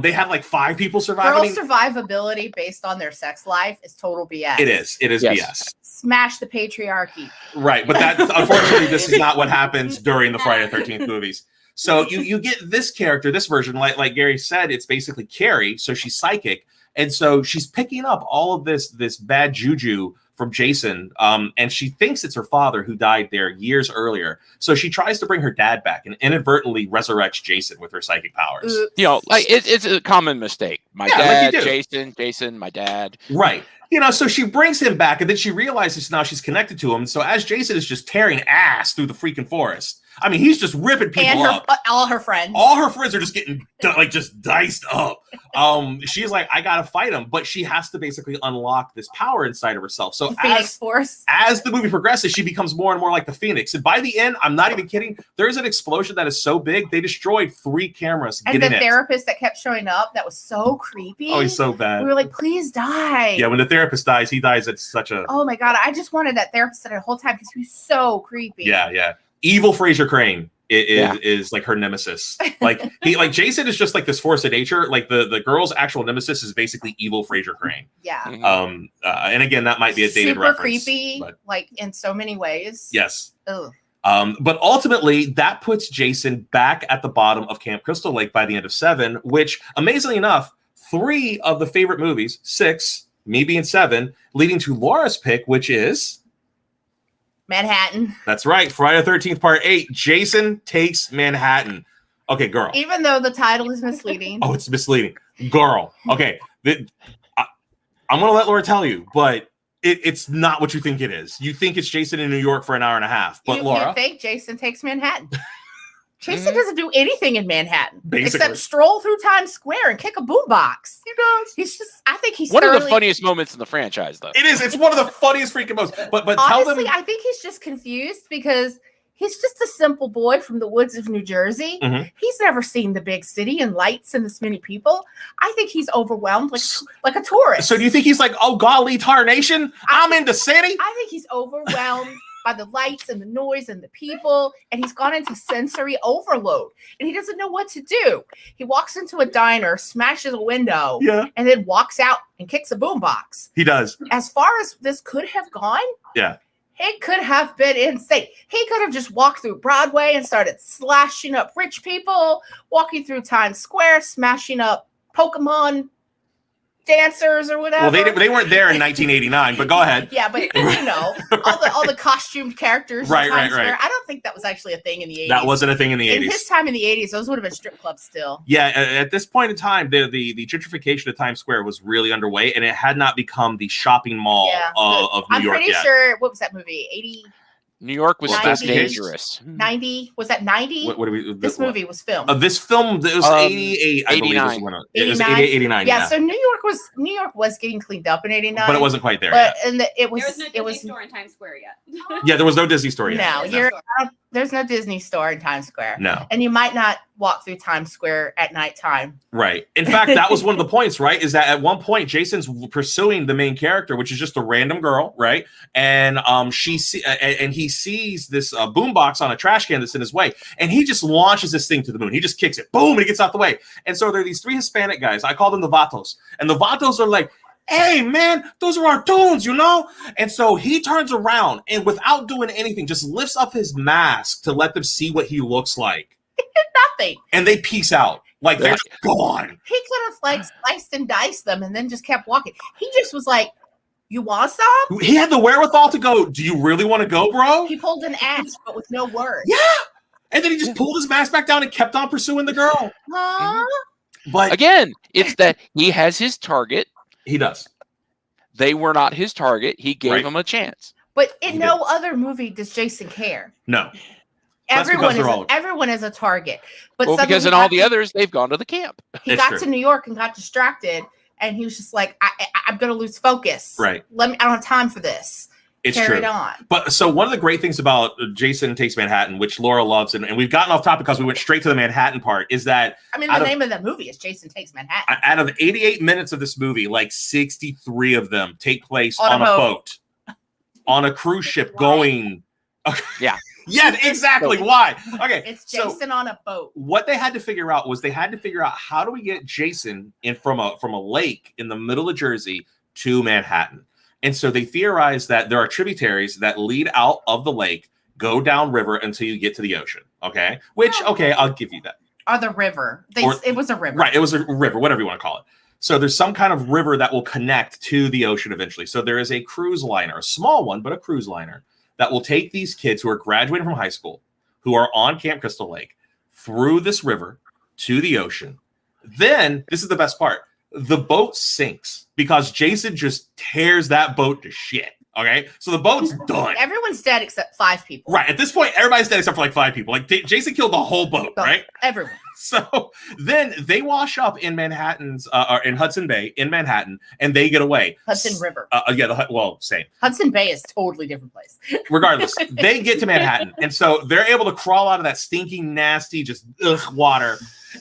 They had like 5 people surviving. Girl survivability based on their sex life is total BS. It is. It is BS. Smash the patriarchy. Right. But that, unfortunately, this is not what happens during the Friday the 13th movies. So you get this character, this version, like Gary said, it's basically Carrie. So she's psychic. And so she's picking up all of this bad juju from Jason. And she thinks it's her father who died there years earlier. So she tries to bring her dad back and inadvertently resurrects Jason with her psychic powers. Like it's a common mistake. My dad, Jason, my dad. Right. So she brings him back and then she realizes now she's connected to him. So as Jason is just tearing ass through the freaking forest, I mean, he's just ripping people up. All her friends. All her friends are just getting just diced up. She's like, I gotta fight him, but she has to basically unlock this power inside of herself. So Phoenix Force. As the movie progresses, she becomes more and more like the Phoenix. And by the end, I'm not even kidding. There's an explosion that is so big they destroyed 3 cameras. And the therapist that kept showing up, that was so creepy. Oh, he's so bad. We were like, please die. Yeah, when the therapist dies, he dies at such a. Oh my god, I just wanted that therapist the whole time because he was so creepy. Yeah. Evil Fraser Crane is like her nemesis. Like Jason is just like this force of nature. Like the girl's actual nemesis is basically evil Fraser Crane. Yeah. And again, that might be a dated super reference. Creepy, but like in so many ways. Yes. Ugh. But ultimately, that puts Jason back at the bottom of Camp Crystal Lake by the end of 7, which, amazingly enough, 3 of the favorite movies, 6, me being 7, leading to Laura's pick, which is Manhattan. That's right. Friday the 13th, part 8. Jason Takes Manhattan. Okay, girl. Even though the title is misleading. Oh, it's misleading. Girl. Okay. I'm going to let Laura tell you, but it's not what you think it is. You think it's Jason in New York for an hour and a half. But Laura. You think Jason Takes Manhattan. Jason doesn't do anything in Manhattan except stroll through Times Square and kick a boombox. He does. He's just. I think he's one of the funniest moments in the franchise, though. It is. It's one of the funniest freaking moments. But honestly, tell them. I think he's just confused because he's just a simple boy from the woods of New Jersey. Mm-hmm. He's never seen the big city and lights and this many people. I think he's overwhelmed like a tourist. So do you think he's like, oh golly, tarnation? I'm in the city. I think he's overwhelmed. By the lights and the noise and the people, and he's gone into sensory overload, and he doesn't know what to do. He walks into a diner, smashes a window, and then walks out and kicks a boombox. He does. As far as this could have gone, it could have been insane. He could have just walked through Broadway and started slashing up rich people, walking through Times Square, smashing up Pokemon dancers or whatever. Well, they weren't there in 1989, but go ahead. Yeah, but all the costumed characters. Right. I don't think that was actually a thing in the 80s. That wasn't a thing in the 80s. In his time in the 80s, those would have been strip clubs still. Yeah, at this point in time, the gentrification of Times Square was really underway, and it had not become the shopping mall of New York yet. I'm pretty sure, what was that movie? 80? New York was still dangerous. 90? Was that 90? What this movie was filmed. This film, it was 88, I believe. It was 88, 89. Yeah, so New York was getting cleaned up in 89. But it wasn't quite there yet. And there was no Disney store in Times Square yet. Yeah, there was no Disney store yet. No, there's no Disney store in Times Square. No. And you might not walk through Times Square at nighttime. Right. In fact, that was one of the points, right? Is that at one point Jason's pursuing the main character, which is just a random girl, right? And he sees this boombox on a trash can that's in his way, and he just launches this thing to the moon. He just kicks it, boom, and it gets out the way. And so there are these 3 Hispanic guys. I call them the Vatos, and the Vatos are like, hey, man, those are our tunes, you know? And so he turns around and without doing anything, just lifts up his mask to let them see what he looks like. Nothing. And they peace out. Like, they're gone. He could have like sliced and diced them and then just kept walking. He just was like, "You want some?" He had the wherewithal to go, "Do you really want to go, bro?" He pulled an axe, but with no words. Yeah. And then he just pulled his mask back down and kept on pursuing the girl. But again, it's that he has his target. He does. They were not his target. He gave him a chance. But in no other movie does Jason care. No. Everyone is a target. But because in all the others, they've gone to the camp. He got to New York and got distracted, and he was just like, I'm going to lose focus. Right. I don't have time for this. It's Carry true. it on. But so one of the great things about Jason Takes Manhattan, which Laura loves, and we've gotten off topic because we went straight to the Manhattan part, is that the name of the movie is Jason Takes Manhattan. Out of 88 minutes of this movie, like 63 of them take place on a boat. On a cruise ship going. Yeah. Yeah, exactly. Why? Okay. It's Jason on a boat. What they had to figure out was how do we get Jason in from a lake in the middle of Jersey to Manhattan? And so they theorized that there are tributaries that lead out of the lake, go down river until you get to the ocean. Okay. Which, okay, I'll give you that. Or the river. It was a river. Right. It was a river, whatever you want to call it. So there's some kind of river that will connect to the ocean eventually. So there is a cruise liner, a small one, but a cruise liner that will take these kids who are graduating from high school, who are on Camp Crystal Lake, through this river to the ocean. Then, this is the best part, the boat sinks because Jason just tears that boat to shit. Okay, so the boat's done. Everyone's dead except 5 people. Right, at this point, everybody's dead except for like 5 people. Like Jason killed the whole boat, right? Everyone. So then they wash up in Manhattan's, or in Hudson Bay in Manhattan, and they get away. Hudson River. Same. Hudson Bay is a totally different place. Regardless, they get to Manhattan, and so they're able to crawl out of that stinking, nasty, just water.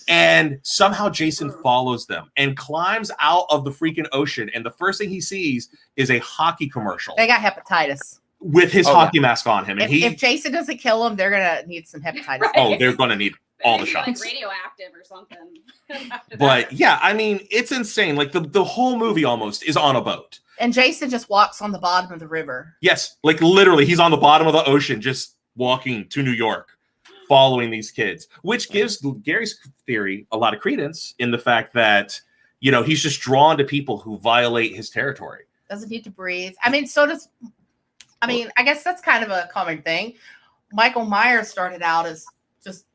And somehow Jason follows them and climbs out of the freaking ocean. And the first thing he sees is a hockey commercial. They got hepatitis. With his hockey mask on him. And if Jason doesn't kill him, they're going to need some hepatitis. Right. Oh, they're going to need all the shots. Like radioactive or something. But yeah, I mean, it's insane. Like the whole movie almost is on a boat. And Jason just walks on the bottom of the river. Yes. Like literally, he's on the bottom of the ocean just walking to New York, following these kids, which gives Gary's theory a lot of credence in the fact that, he's just drawn to people who violate his territory. Doesn't need to breathe. I mean, I guess that's kind of a common thing. Michael Myers started out as just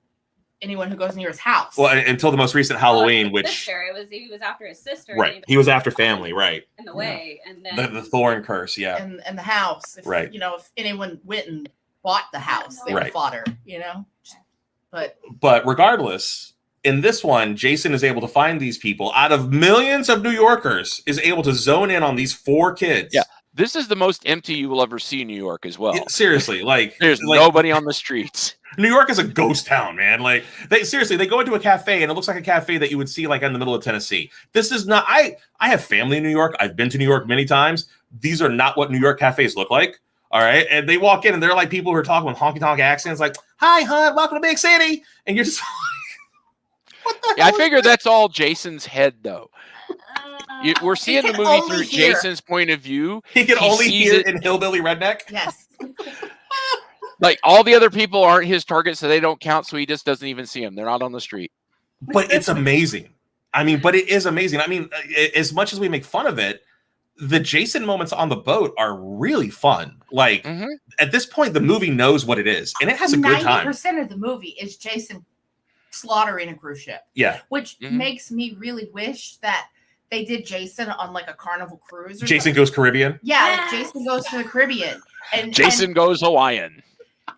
anyone who goes near his house. Well, until the most recent Halloween, which he was after his sister. Right. He was after family, right. In the way. And then the thorn curse, yeah. And the house. Right. If anyone went and bought the house, they would fodder, But regardless, in this one, Jason is able to find these people out of millions of New Yorkers, is able to zone in on these 4 kids. Yeah. This is the most empty you will ever see New York as well. Yeah, seriously, there's nobody on the streets. New York is a ghost town, man. Like they go into a cafe and it looks like a cafe that you would see like in the middle of Tennessee. This is not. I have family in New York. I've been to New York many times. These are not what New York cafes look like. All right, and they walk in and they're like people who are talking with honky tonk accents, like "Hi, hon, welcome to Big City," and you're just like, "What the?" Yeah, I figure that's all Jason's head, though. We're seeing the movie through Jason's point of view. He can only hear it in hillbilly redneck. Yes. Like all the other people aren't his target, so they don't count. So he just doesn't even see them. They're not on the street. But it's amazing. I mean, but it is amazing. I mean, as much as we make fun of it, the Jason moments on the boat are really fun. Like at this point, the movie knows what it is, and it has a good time. 90% of the movie is Jason slaughtering a cruise ship. Yeah. Which makes me really wish that they did Jason on like a Carnival cruise. Jason Goes Caribbean. Yeah, like Jason Goes to the Caribbean. And Jason Goes Hawaiian.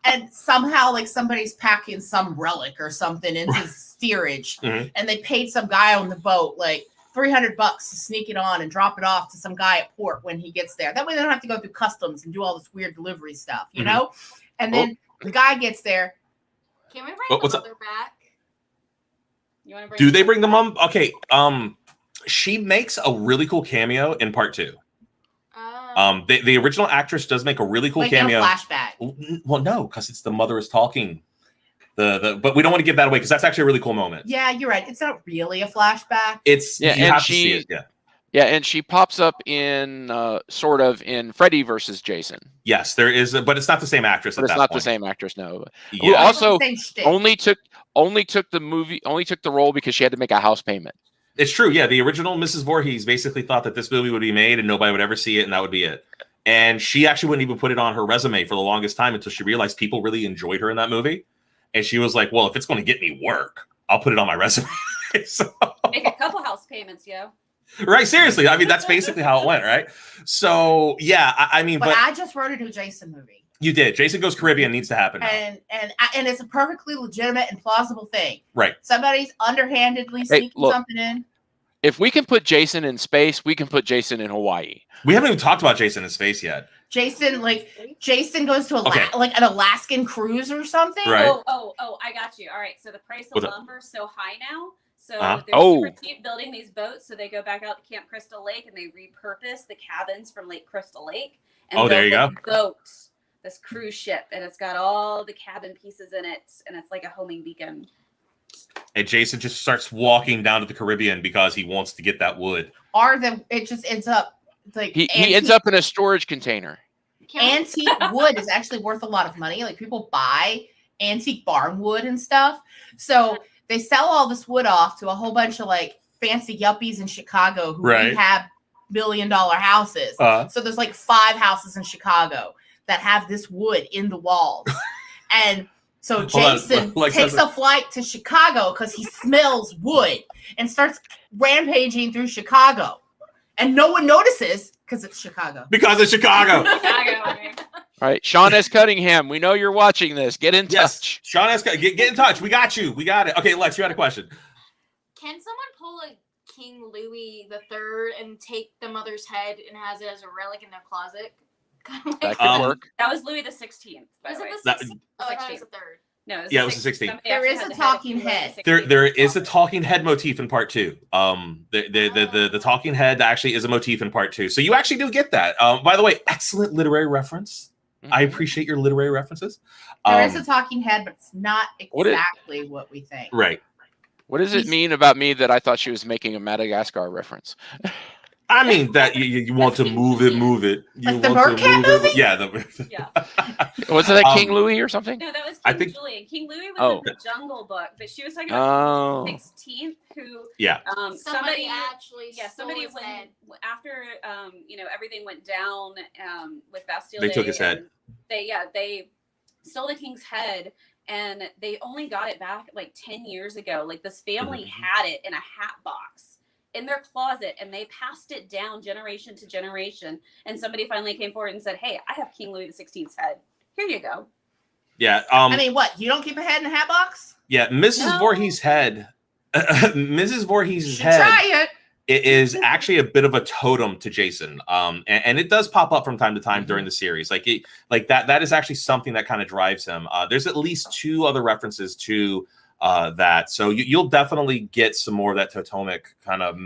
And somehow like somebody's packing some relic or something into steerage. And they paid some guy on the boat like $300 to sneak it on and drop it off to some guy at port when he gets there. That way they don't have to go through customs and do all this weird delivery stuff, you know? And then the guy gets there. Can we bring the mother back? You want to bring Do they bring the mom? Okay. She makes a really cool cameo in part 2. The original actress does make a really cool cameo. In a flashback. Well, no, because it's the mother is talking. But we don't want to give that away because that's actually a really cool moment. Yeah, you're right. It's not really a flashback. It's you have to see it. Yeah. Yeah, and she pops up in sort of in Freddy versus Jason. Yes, there is, but it's not the same actress. But at it's that not point. the same actress, no. Yeah. Who also only took the role because she had to make a house payment. It's true. Yeah, the original Mrs. Voorhees basically thought that this movie would be made and nobody would ever see it, and that would be it. And she actually wouldn't even put it on her resume for the longest time until she realized people really enjoyed her in that movie. And she was like, well, if it's going to get me work, I'll put it on my resume. So, make a couple house payments, yo. Right, seriously. I mean, that's basically how it went, right? So, yeah, I mean, but I just wrote a new Jason movie. You did. Jason Goes Caribbean needs to happen now. And it's a perfectly legitimate and plausible thing. Right. Somebody's underhandedly sneaking something in. If we can put Jason in space, we can put Jason in Hawaii. We haven't even talked about Jason in space yet. Jason goes to like an Alaskan cruise or something. Right. Oh, I got you. All right. So the price of lumber is so high now. So they're super cheap building these boats. So they go back out to Camp Crystal Lake and they repurpose the cabins from Lake Crystal Lake. And there you go. Boat, this cruise ship, and it's got all the cabin pieces in it, and it's like a homing beacon. And Jason just starts walking down to the Caribbean because he wants to get that wood. It just ends up like he ends up in a storage container. Antique wood is actually worth a lot of money. Like people buy antique barn wood and stuff. So they sell all this wood off to a whole bunch of like fancy yuppies in Chicago who rehab $1 billion houses. So there's like 5 houses in Chicago that have this wood in the walls. And so Jason takes a flight to Chicago because he smells wood and starts rampaging through Chicago. And no one notices because it's Chicago. Because it's Chicago. All right, Shaun S. Cunningham, we know you're watching this. Get in touch. Shaun S. Get in touch. We got you. We got it. Okay, Lex, you had a question. Can someone pull a King Louis III and take the mother's head and has it as a relic in their closet? That could work. That was Louis the 16th. Was it the 16th? Oh, I thought it was the 3rd. No, it was the 16th. There is a talking head. There is a talking head motif in part 2. The talking head actually is a motif in part 2. So you actually do get that. By the way, excellent literary reference. Mm-hmm. I appreciate your literary references. There is a talking head, but it's not exactly what we think. Right. What does it mean about me that I thought she was making a Madagascar reference? I mean that you want to move it. You like the Mercat movie? Yeah. Was that King Louis or something? No, that was King Julian. King Louis was in the Jungle Book, but she was talking about King 16th, who somebody actually somebody went after everything went down with Bastille. They took his head. They stole the king's head. And they only got it back like 10 years ago. Like this family had it in a hat box in their closet, and they passed it down generation to generation. And somebody finally came forward and said, "Hey, I have King Louis XVI's head. Here you go." Yeah. I mean, what? You don't keep a head in a hat box? Yeah, Mrs. Voorhees' head. Mrs. Voorhees' head. Try it. It is actually a bit of a totem to Jason, and it does pop up from time to time during the series. Like that is actually something that kind of drives him. There's at least 2 other references to that, so you'll definitely get some more of that totemic kind of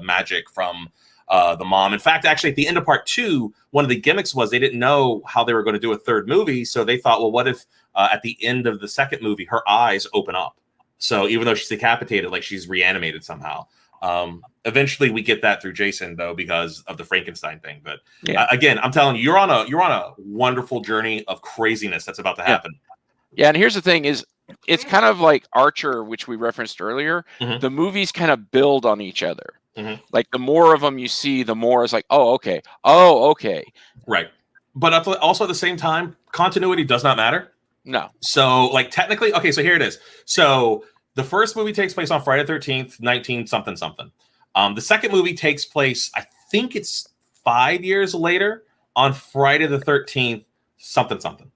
magic from the mom. In fact, actually, at the end of part 2, one of the gimmicks was they didn't know how they were going to do a 3rd movie, so they thought, well, what if at the end of the 2nd movie her eyes open up? So even though she's decapitated, like she's reanimated somehow. Eventually we get that through Jason though, because of the Frankenstein thing. But again, I'm telling you, you're on a wonderful journey of craziness that's about to happen. Yeah. And here's the thing is it's kind of like Archer, which we referenced earlier. The movies kind of build on each other. Like the more of them you see, the more it's like, oh, okay. Right. But also at the same time, continuity does not matter. No. So like technically, okay, so here it is. So the first movie takes place on Friday the 13th, 19 something. The second movie takes place, I think it's 5 years later on Friday the 13th, something.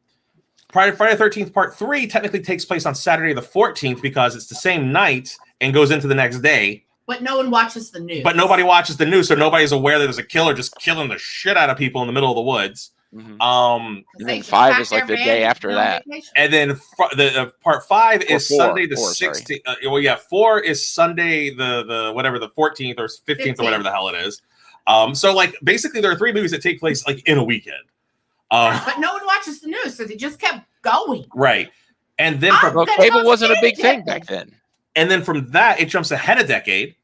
Friday the 13th part 3 technically takes place on Saturday the 14th because it's the same night and goes into the next day. But no one watches the news. But nobody watches the news, so nobody's aware that there's a killer just killing the shit out of people in the middle of the woods. And then 5 is like the day after that. And then the part 5 is Sunday the 16th. 4 is Sunday the whatever, the 14th or 15th or whatever the hell it is. So like basically there are 3 movies that take place like in a weekend. But no one watches the news, so they just kept going. Right. And then cable wasn't a big thing back then. And then from that it jumps ahead a decade.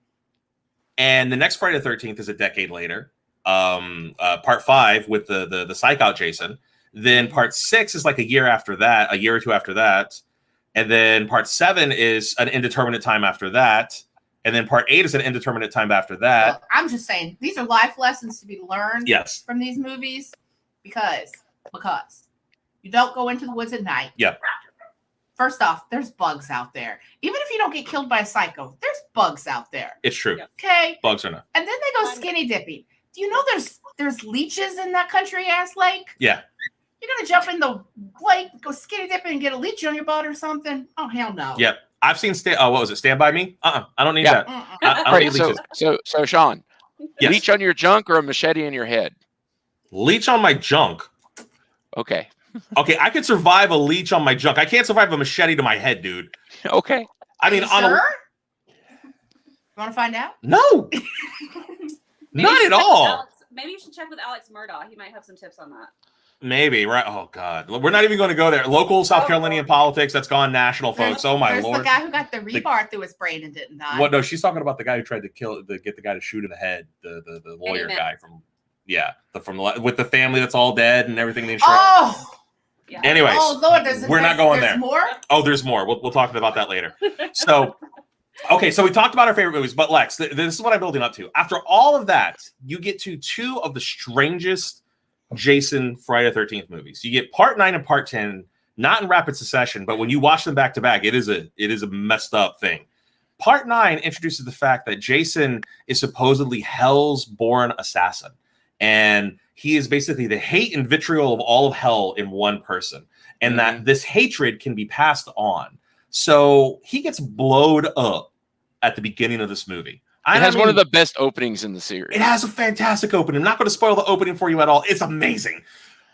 And the next Friday the 13th is a decade later. Part 5 with the psych out Jason. Then part 6 is like a year or 2 after that. And then part 7 is an indeterminate time after that. And then part 8 is an indeterminate time after that. Well, I'm just saying, these are life lessons to be learned from these movies because you don't go into the woods at night. Yep. First off, there's bugs out there. Even if you don't get killed by a psycho, there's bugs out there. It's true. Okay. Bugs are not. And then they go skinny dipping. Do you know there's leeches in that country ass lake? Yeah. You're gonna jump in the lake, go skinny dipping, and get a leech on your butt or something? Oh hell no. Yep. I've seen what was it? Stand by Me? I don't need that. I don't need leeches. So Shaun, Yes. leech on your junk or a machete in your head? Leech on my junk. Okay. Okay, I could survive a leech on my junk. I can't survive a machete to my head, dude. Okay. I mean, you want to find out? No. Not at all. Maybe you should check with Alex Murdaugh. He might have some tips on that. Maybe, right? Oh, God. We're not even going to go there. Local South Carolinian politics, that's gone national, folks. Oh, my There's Lord. the guy who got the rebar through his brain and didn't die. What? No, she's talking about the guy who tried to get the guy to shoot in the head, the lawyer guy from, with the family that's all dead and everything. The insurance. Oh! Yeah. Anyways, we're not going there. More? Oh, there's more. We'll talk about that later. So, okay, so we talked about our favorite movies, but Lex, this is what I'm building up to. After all of that, you get to 2 of the strangest Jason Friday the 13th movies. You get part 9 and part 10, not in rapid succession, but when you watch them back to back, it is a messed up thing. Part 9 introduces the fact that Jason is supposedly hell's born assassin, and he is basically the hate and vitriol of all of hell in one person, and that this hatred can be passed on. So he gets blowed up at the beginning of this movie. It has one of the best openings in the series. It has a fantastic opening. I'm not going to spoil the opening for you at all. It's amazing.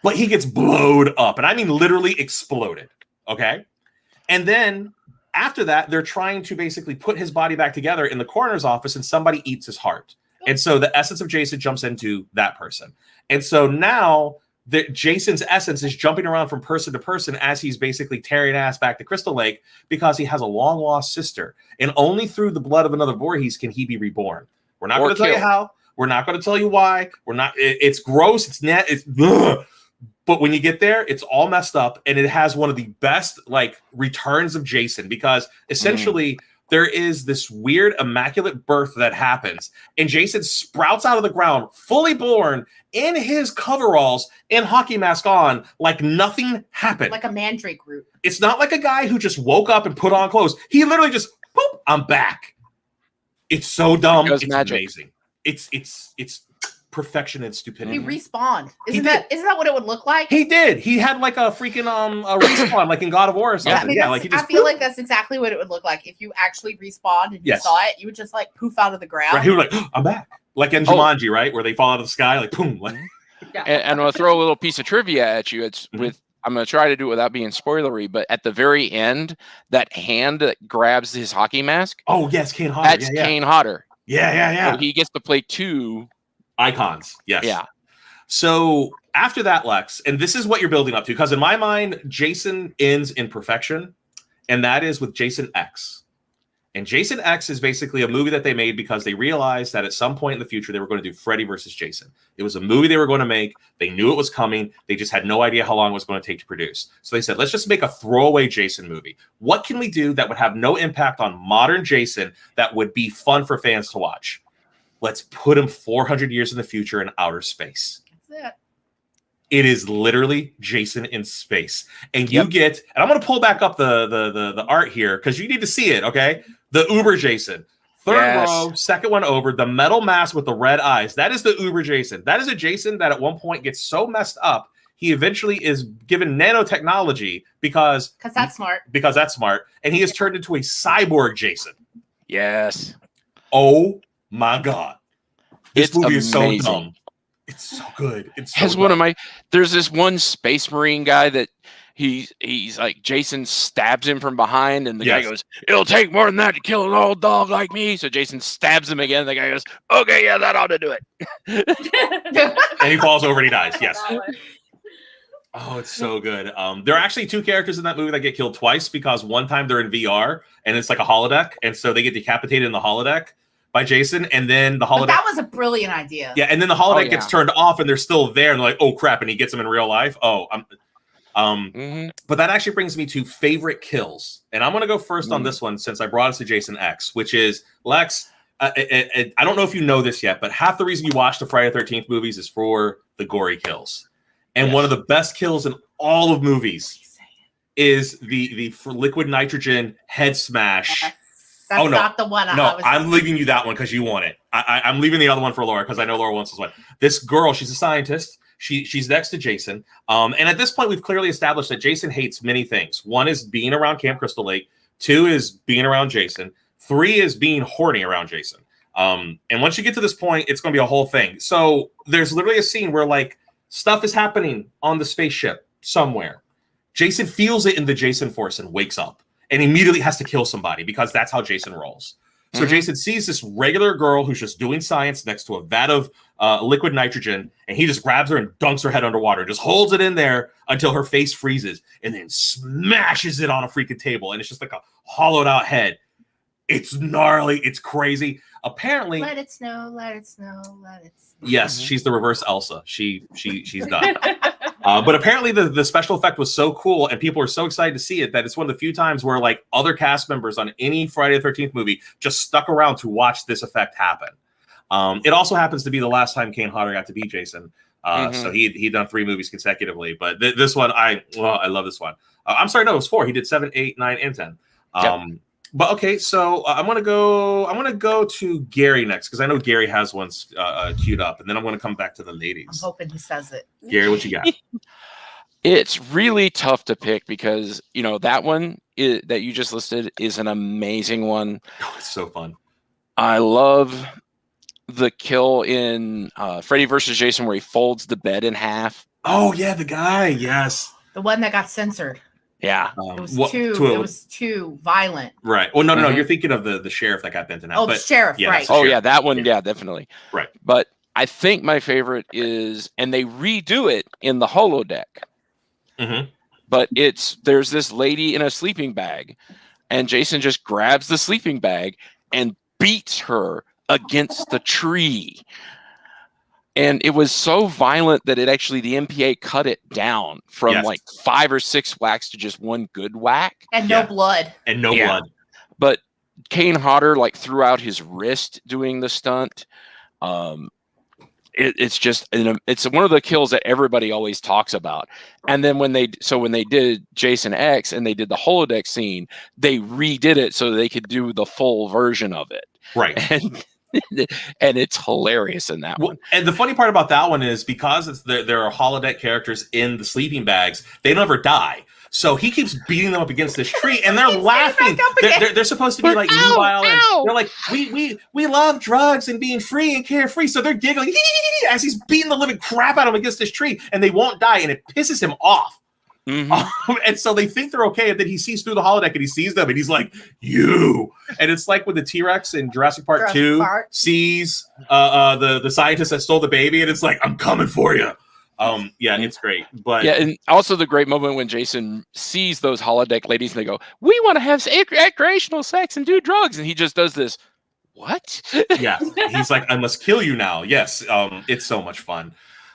But he gets blowed up, and I mean literally exploded. Okay? And then after that, they're trying to basically put his body back together in the coroner's office, and somebody eats his heart. And so the essence of Jason jumps into that person. And so now Jason's essence is jumping around from person to person as he's basically tearing ass back to Crystal Lake because he has a long lost sister. And only through the blood of another Voorhees can he be reborn. We're not going to tell you how. We're not going to tell you why. We're not. It's gross. It's net. It's. Ugh. But when you get there, it's all messed up, and it has one of the best returns of Jason because essentially there is this weird immaculate birth that happens, and Jason sprouts out of the ground, fully born, in his coveralls and hockey mask on, like nothing happened. Like a mandrake root. It's not like a guy who just woke up and put on clothes. He literally just, boop, I'm back. It's so dumb. It's magic. Amazing. It's perfection and stupidity. He respawned. Isn't that what it would look like? He did. He had like a freaking a respawn, like in God of War or something. Yeah, I feel like that's exactly what it would look like if you actually respawned and you saw it. You would just poof out of the ground. Right, he was like, I'm back. Like in Jumanji, right, where they fall out of the sky, like boom. And I'll throw a little piece of trivia at you. It's with. I'm going to try to do it without being spoilery, but at the very end, that hand that grabs his hockey mask. Oh yes, Kane Hodder. That's Kane Hodder. Yeah. So he gets to play 2 icons. Yes. Yeah. So after that, Lex, and this is what you're building up to, because in my mind, Jason ends in perfection, and that is with Jason X. And Jason X is basically a movie that they made because they realized that at some point in the future, they were going to do Freddy versus Jason. It was a movie they were going to make. They knew it was coming. They just had no idea how long it was going to take to produce. So they said, let's just make a throwaway Jason movie. What can we do that would have no impact on modern Jason that would be fun for fans to watch? Let's put him 400 years in the future in outer space. That's it. It is literally Jason in space. And you get, and I'm going to pull back up the art here because you need to see it, okay? The Uber Jason. Third row, second one over, the metal mask with the red eyes. That is the Uber Jason. That is a Jason that at one point gets so messed up, he eventually is given nanotechnology because that's smart. Because that's smart. And he is turned into a cyborg Jason. Yes. Oh my God. This movie is so amazing. dumb. It's so good. It's so has one of my. There's this one Space Marine guy that he's like Jason stabs him from behind, and the guy goes, "It'll take more than that to kill an old dog like me." So Jason stabs him again. The guy goes, "Okay, yeah, that ought to do it." And he falls over and he dies. Yes. Oh, it's so good. There are actually 2 characters in that movie that get killed twice because one time they're in VR and it's like a holodeck, and so they get decapitated in the holodeck by Jason, and then the holodeck. But that was a brilliant idea. Yeah, and then the holodeck gets turned off, and they're still there, and they're like, "Oh crap!" And he gets them in real life. Oh, But that actually brings me to favorite kills. And I'm going to go first on this one since I brought us to Jason X, which is Lex. I don't know if you know this yet, but half the reason you watch the Friday the 13th movies is for the gory kills. And one of the best kills in all of movies is the liquid nitrogen head smash. That's not the one. I'm leaving you that one because you want it. I'm leaving the other one for Laura because I know Laura wants this one. This girl, she's a scientist. She's next to Jason. And at this point, we've clearly established that Jason hates many things. One is being around Camp Crystal Lake. 2 is being around Jason. 3 is being horny around Jason. And once you get to this point, it's going to be a whole thing. So there's literally a scene where like stuff is happening on the spaceship somewhere. Jason feels it in the Jason force and wakes up and immediately has to kill somebody because that's how Jason rolls. So Jason sees this regular girl who's just doing science next to a vat of liquid nitrogen, and he just grabs her and dunks her head underwater, just holds it in there until her face freezes, and then smashes it on a freaking table, and it's just like a hollowed out head. It's gnarly. It's crazy. Apparently, let it snow, let it snow, let it snow. Yes, she's the reverse Elsa. She's done. But apparently the special effect was so cool and people are so excited to see it that it's one of the few times where like other cast members on any Friday the 13th movie just stuck around to watch this effect happen. It also happens to be the last time Kane Hodder got to be Jason. So he'd done 3 movies consecutively. But this one, I love this one. I'm sorry, no, it was 4. He did 7, 8, 9, and 10. But okay, so I'm gonna go to Gary next because I know Gary has one queued up, and then I'm gonna come back to the ladies. I'm hoping he says it. Gary, what you got? It's really tough to pick because that one that you just listed is an amazing one. Oh, it's so fun. I love the kill in Freddy vs. Jason where he folds the bed in half. Oh yeah, the guy. Yes, the one that got censored. Yeah, it was too violent. Right. Well, no. You're thinking of the sheriff that got bent in half. Oh, the sheriff. Yeah, right. Oh, yeah, that one. Yeah, definitely. Right. But I think my favorite is, and they redo it in the holodeck. But there's this lady in a sleeping bag, and Jason just grabs the sleeping bag and beats her against the tree. And it was so violent that the MPA cut it down from like 5 or 6 whacks to just 1 good whack. And no blood. And no blood. But Kane Hodder threw out his wrist doing the stunt. It's one of the kills that everybody always talks about. And then when they did Jason X and they did the holodeck scene, they redid it so they could do the full version of it. Right. And it's hilarious in that one. And the funny part about that one is because there are holodeck characters in the sleeping bags, they never die. So he keeps beating them up against this tree, and they're laughing. They're supposed to be like nubile, and they're like, we love drugs and being free and carefree. So they're giggling as he's beating the living crap out of them against this tree, and they won't die, and it pisses him off. And so they think they're okay, and then he sees through the holodeck and he sees them and he's like, you. And it's like when the T-Rex in Jurassic Park 2 sees the scientist that stole the baby, and it's like, I'm coming for you. It's great. But and also the great moment when Jason sees those holodeck ladies and they go, we want to have recreational sex and do drugs, and he just does this, what? Yeah, he's like, I must kill you now. Yes. It's so much fun.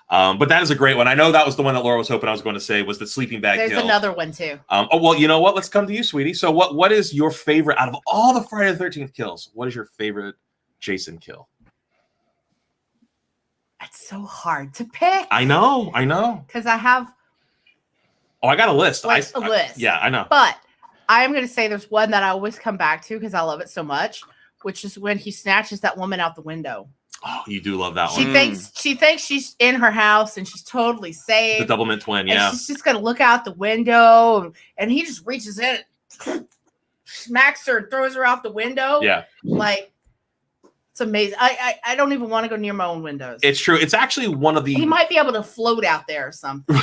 But that is a great one. I know that was the one that Laura was hoping I was going to say was the sleeping bag There's kill. another one too. Well, you know what? Let's come to you, sweetie. So what is your favorite out of all the Friday the 13th kills? What is your favorite Jason kill? It's so hard to pick. I know. Because I have I got a list. a list. Yeah, I know. But I'm going to say there's one that I always come back to because I love it so much, which is when he snatches that woman out the window. Oh, you do love that one. She thinks she's in her house and she's totally safe. The Doublemint twin, yeah. She's just gonna look out the window, and he just reaches in, smacks her, and throws her out the window. Yeah, like it's amazing. I don't even want to go near my own windows. It's true. It's actually one of the. He might be able to float out there or something.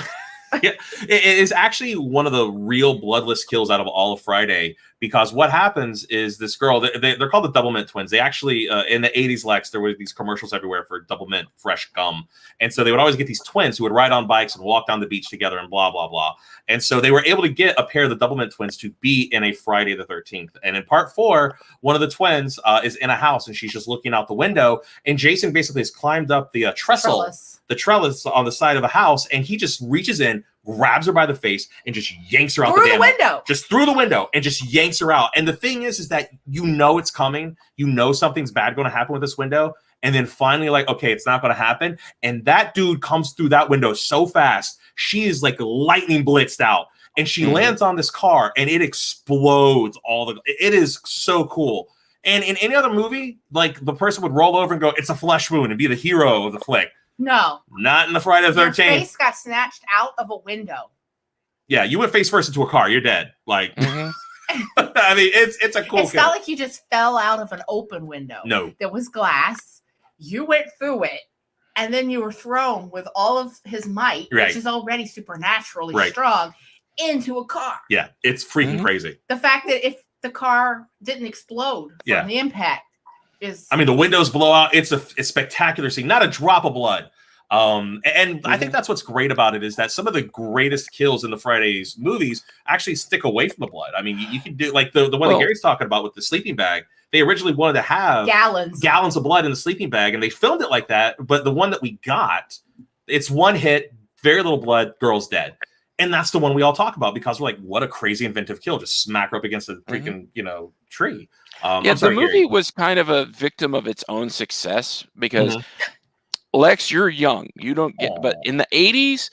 Yeah, it is actually one of the real bloodless kills out of all of Friday, because what happens is this girl, they're called the Doublemint twins. They actually, in the 80s, Lex, there were these commercials everywhere for Doublemint fresh gum. And so they would always get these twins who would ride on bikes and walk down the beach together and blah, blah, blah. And so they were able to get a pair of the Doublemint twins to be in a Friday the 13th. And in part 4, one of the twins is in a house and she's just looking out the window. And Jason basically has climbed up the trellis on the side of a house, and he just reaches in, grabs her by the face, and just yanks her out Through the the window. Just through the window, and just yanks her out. And the thing is that you know it's coming. You know something's bad going to happen with this window. And then finally, like, okay, it's not going to happen. And that dude comes through that window so fast. She is like lightning blitzed out. And she lands on this car, and it explodes it is so cool. And in any other movie, like, the person would roll over and go, it's a flesh wound, and be the hero of the flick. No. Not in the Friday the 13th. Your face got snatched out of a window. Yeah, you went face first into a car. You're dead. Like, I mean, it's a cool It's not like you just fell out of an open window. No. There was glass. You went through it, and then you were thrown with all of his might, which is already supernaturally strong, into a car. Yeah, it's freaking crazy. The fact that if the car didn't explode from the impact is... I mean, the windows blow out. It's a spectacular scene. Not a drop of blood. And I think that's what's great about it is that some of the greatest kills in the Fridays movies actually stick away from the blood. I mean, you can do like the one that Gary's talking about with the sleeping bag. They originally wanted to have gallons of blood in the sleeping bag, and they filmed it like that. But the one that we got, it's one hit, very little blood, girl's dead. And that's the one we all talk about because we're like, what a crazy inventive kill. Just smack her up against a freaking, tree. The movie was kind of a victim of its own success because Lex, you're young. You don't get, but in the 80s,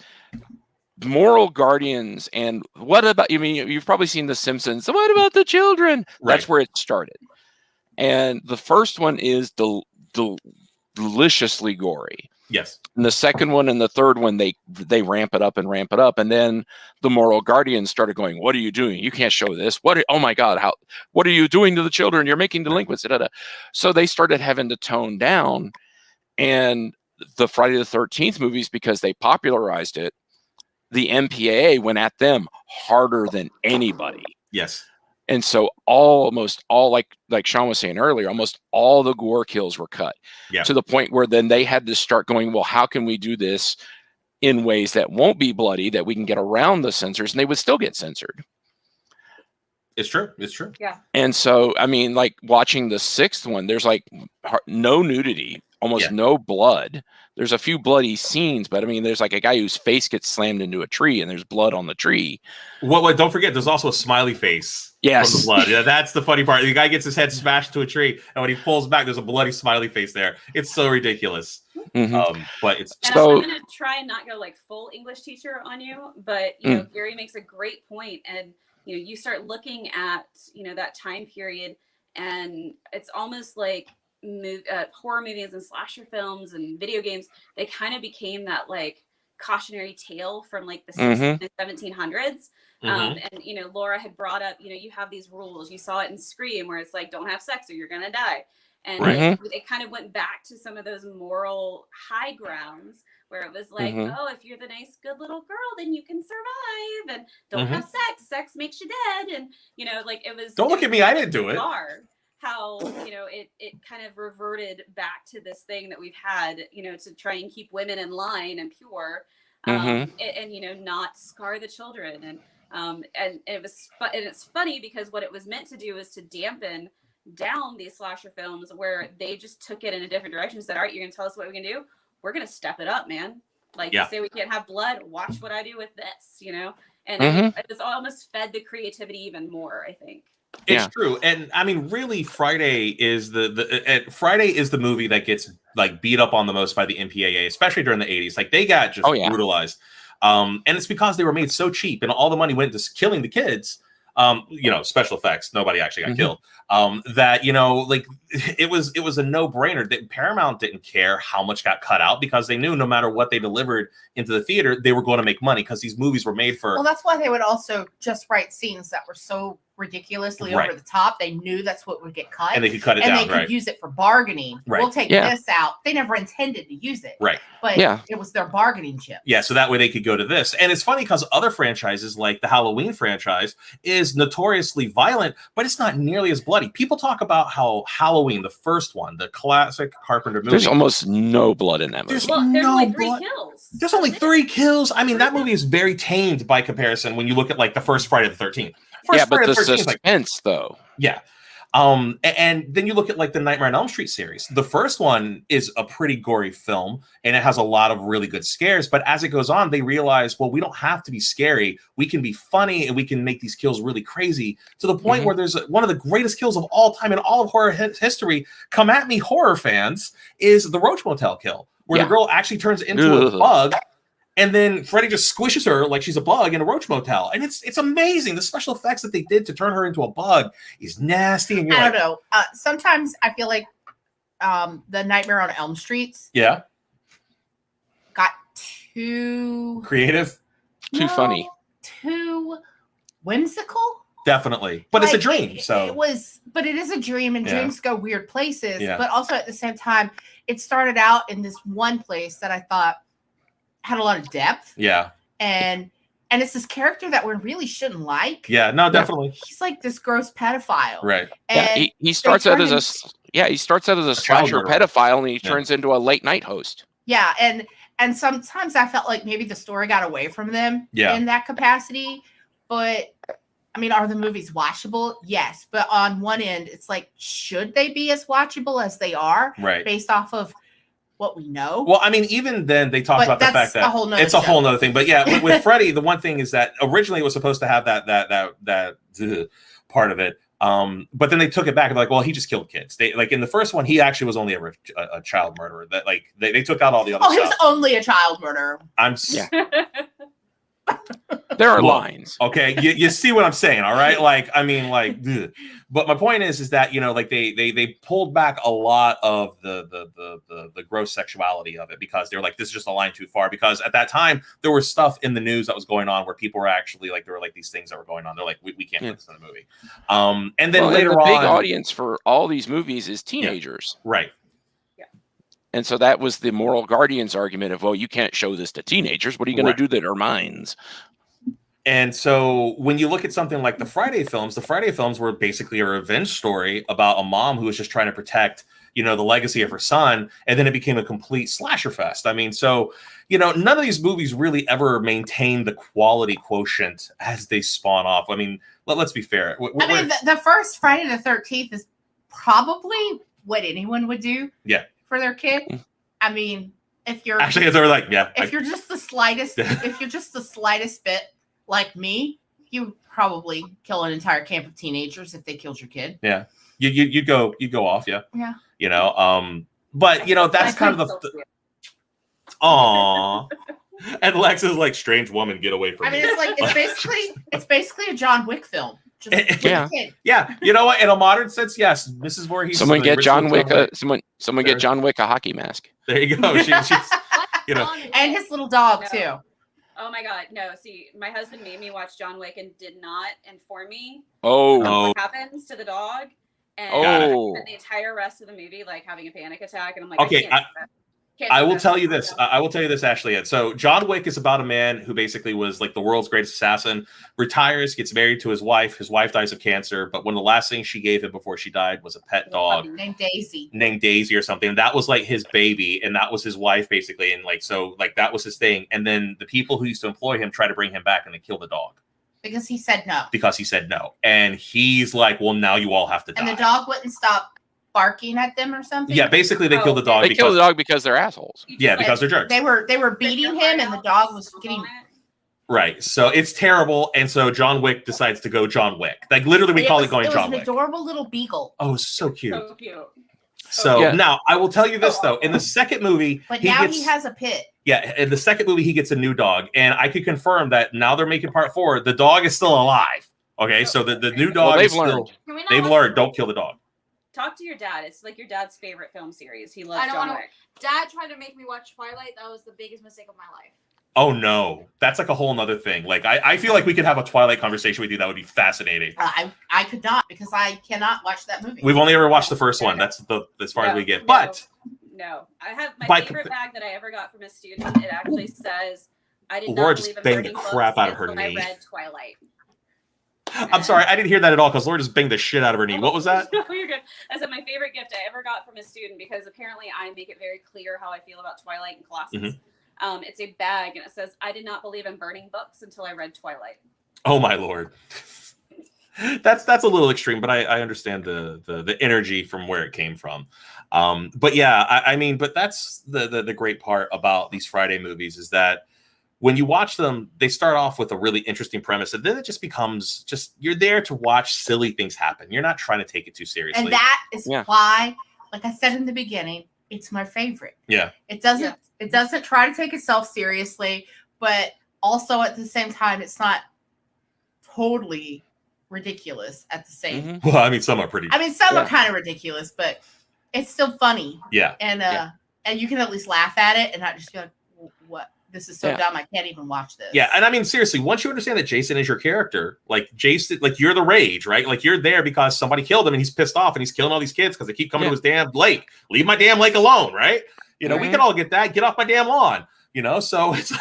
moral guardians and what about, you've probably seen The Simpsons. So what about the children? That's where it started. And the first one is deliciously gory. Yes. And the second one and the third one, they ramp it up. And then the moral guardians started going, what are you doing? You can't show this. Oh my God. What are you doing to the children? You're making delinquents. So they started having to tone down. And the Friday the 13th movies, because they popularized it, the MPAA went at them harder than anybody. Yes. And so almost all, like Shaun was saying earlier, almost all the gore kills were cut to the point where then they had to start going, well, how can we do this in ways that won't be bloody, that we can get around the censors? And they would still get censored. It's true. It's true. Yeah. And so, I mean, like watching the sixth one, there's like no nudity, almost no blood. There's a few bloody scenes, but I mean, there's like a guy whose face gets slammed into a tree and there's blood on the tree. Well, don't forget, there's also a smiley face from the blood. Yeah, that's the funny part. The guy gets his head smashed to a tree, and when he pulls back, there's a bloody smiley face there. It's so ridiculous. But it's and I'm going to try and not go like full English teacher on you, but Gary makes a great point, and you start looking at that time period, and it's almost like horror movies and slasher films and video games, they kind of became that like cautionary tale from like the 1600s and 1700s. And Laura had brought up, you have these rules. You saw it in Scream where it's like, don't have sex or you're gonna die. And it kind of went back to some of those moral high grounds where it was like, oh, if you're the nice, good little girl, then you can survive, and don't have sex. Sex makes you dead, and like it was. Don't look at me. I didn't do it. How it kind of reverted back to this thing that we've had, to try and keep women in line and pure, and not scar the children, and it's funny because what it was meant to do is to dampen down these slasher films where they just took it in a different direction and said, all right, you're gonna tell us what we can do, we're gonna step it up, man. Like you say we can't have blood, watch what I do with this, and it's almost fed the creativity even more, I think. It's true. And I mean, really, Friday is the movie that gets like beat up on the most by the MPAA, especially during the 80s. Like they got just brutalized. And it's because they were made so cheap and all the money went to killing the kids. Special effects, nobody actually got killed. That, like it was a no-brainer that Paramount didn't care how much got cut out because they knew no matter what they delivered into the theater, they were going to make money because these movies were made for. Well, that's why they would also just write scenes that were so ridiculously over the top. They knew that's what would get cut, and they could cut it down, and they could use it for bargaining. We'll take this out. They never intended to use it, but it was their bargaining chip. Yeah, so that way they could go to this. And it's funny because other franchises like the Halloween franchise is notoriously violent, but it's not nearly as bloody. People talk about how Halloween, the first one, the classic Carpenter movie, there's almost no blood in that movie. There's only 3 kills. There's only 3 kills. I mean, that movie is very tamed by comparison when you look at like the first Friday the 13th. But the suspense, though. Yeah. And then you look at like the Nightmare on Elm Street series. The first one is a pretty gory film, and it has a lot of really good scares. But as it goes on, they realize, well, we don't have to be scary. We can be funny, and we can make these kills really crazy to the point where there's one of the greatest kills of all time in all of horror history. Come at me, horror fans! Is the Roach Motel kill, where the girl actually turns into a bug. And then Freddy just squishes her like she's a bug in a Roach Motel. And it's amazing. The special effects that they did to turn her into a bug is nasty. And I don't know. Sometimes I feel like the Nightmare on Elm Streets got too... creative? Too funny. Too whimsical? Definitely. But it's a dream. But it is a dream, and dreams go weird places. Yeah. But also at the same time, it started out in this one place that I thought had a lot of depth. Yeah. And it's this character that we really shouldn't like. Yeah, no, definitely. He's like this gross pedophile. Right. And he starts out as a slasher pedophile, and he turns into a late night host. Yeah, and sometimes I felt like maybe the story got away from them in that capacity. But I mean, are the movies watchable? Yes. But on one end, it's like, should they be as watchable as they are? Right. Based off of what we know. Well, I mean, even then they talked about the fact that it's a whole nother thing. But yeah, with Freddy, the one thing is that originally it was supposed to have that part of it. But then they took it back and like, well, he just killed kids. They like in the first one, he actually was only a child murderer. That like they took out all the other stuff. He was only a child murderer. There are lines. Okay, you see what I'm saying, all right? Like, I mean, like, ugh. But my point is that, you know, like they pulled back a lot of the gross sexuality of it because they're like, this is just a line too far. Because at that time there was stuff in the news that was going on where people were actually like, there were like these things that were going on. They're like, we can't put this in the movie. And then later the on, big audience for all these movies is teenagers, right? And so that was the moral guardian's argument of, well, you can't show this to teenagers. What are you going to do to their minds? And so when you look at something like the Friday films were basically a revenge story about a mom who was just trying to protect, you know, the legacy of her son. And then it became a complete slasher fest. I mean, so, you know, none of these movies really ever maintain the quality quotient as they spawn off. I mean, let's be fair. I mean, the first Friday the 13th is probably what anyone would do. Yeah. For their kid. I mean, if you're actually, they're like, you're just the slightest, if you're just the slightest bit like me, you would probably kill an entire camp of teenagers if they killed your kid. Yeah, you go off, yeah. You know, but you know that's kind of the. Aww. And Lex is like, strange woman, get away from me. I mean, it's like it's basically a John Wick film. Just yeah. You know what? In a modern sense, yes. Mrs. Voorhees. Someone get John Wick. Someone get John Wick a hockey mask. There you go. She's you know, and his little dog too. Oh my God, no! See, my husband made me watch John Wick and did not inform me. What happens to the dog? And spent the entire rest of the movie like having a panic attack, and I'm like, okay. I will tell you this. I will tell you this, Ashley. So John Wick is about a man who basically was like the world's greatest assassin, retires, gets married to his wife. His wife dies of cancer, but one of the last things she gave him before she died was a pet dog named Daisy. Named Daisy or something. And that was like his baby, and that was his wife basically. And like so, like that was his thing. And then the people who used to employ him try to bring him back, and they kill the dog because he said no. And he's like, well, now you all have to die. And the dog wouldn't stop barking at them or something. Yeah, basically they killed the dog. They killed the dog because they're assholes. Yeah, because they're jerks. They were beating him, and the dog was getting right. So it's terrible, and so John Wick decides to go John Wick. Like literally, we call it going John Wick. It was an adorable little beagle. Oh, so cute. So now I will tell you this though: in the second movie, but now he has a pit. Yeah, in the second movie, he gets a new dog, and I could confirm that now they're making part 4. The dog is still alive. Okay, so the new dog is still. They've learned. Don't kill the dog. Talk to your dad. It's like your dad's favorite film series. He loves John Wick. Dad tried to make me watch Twilight. That was the biggest mistake of my life. Oh no, that's like a whole nother thing. Like I feel like we could have a Twilight conversation with you. That would be fascinating. I could not because I cannot watch that movie. We've only ever watched the first one. That's as far as we get. But no, I have my favorite bag that I ever got from a student. It actually says, "I did Laura not just believe in banged burning the crap books out of her until knee. I read Twilight." I'm sorry, I didn't hear that at all because Laura just banged the shit out of her knee. What was that? No, you're good. I said my favorite gift I ever got from a student because apparently I make it very clear how I feel about Twilight in classes. Mm-hmm. It's a bag and it says, "I did not believe in burning books until I read Twilight." Oh my Lord. That's a little extreme, but I understand the energy from where it came from. But yeah, I mean, but that's the great part about these Friday movies is that when you watch them, they start off with a really interesting premise, and then it just becomes you're there to watch silly things happen. You're not trying to take it too seriously. And that is why, like I said in the beginning, it's my favorite. Yeah. It doesn't try to take itself seriously, but also at the same time, it's not totally ridiculous at the same. Well, I mean, some are pretty. I mean, some are kind of ridiculous, but it's still funny. Yeah. And you can at least laugh at it and not just be like, what? This is so dumb. I can't even watch this. Yeah. And I mean, seriously, once you understand that Jason is your character, like Jason, like you're the rage, right? Like you're there because somebody killed him and he's pissed off and he's killing all these kids because they keep coming to his damn lake. Leave my damn lake alone, right? You know, we can all get that. Get off my damn lawn, you know? So it's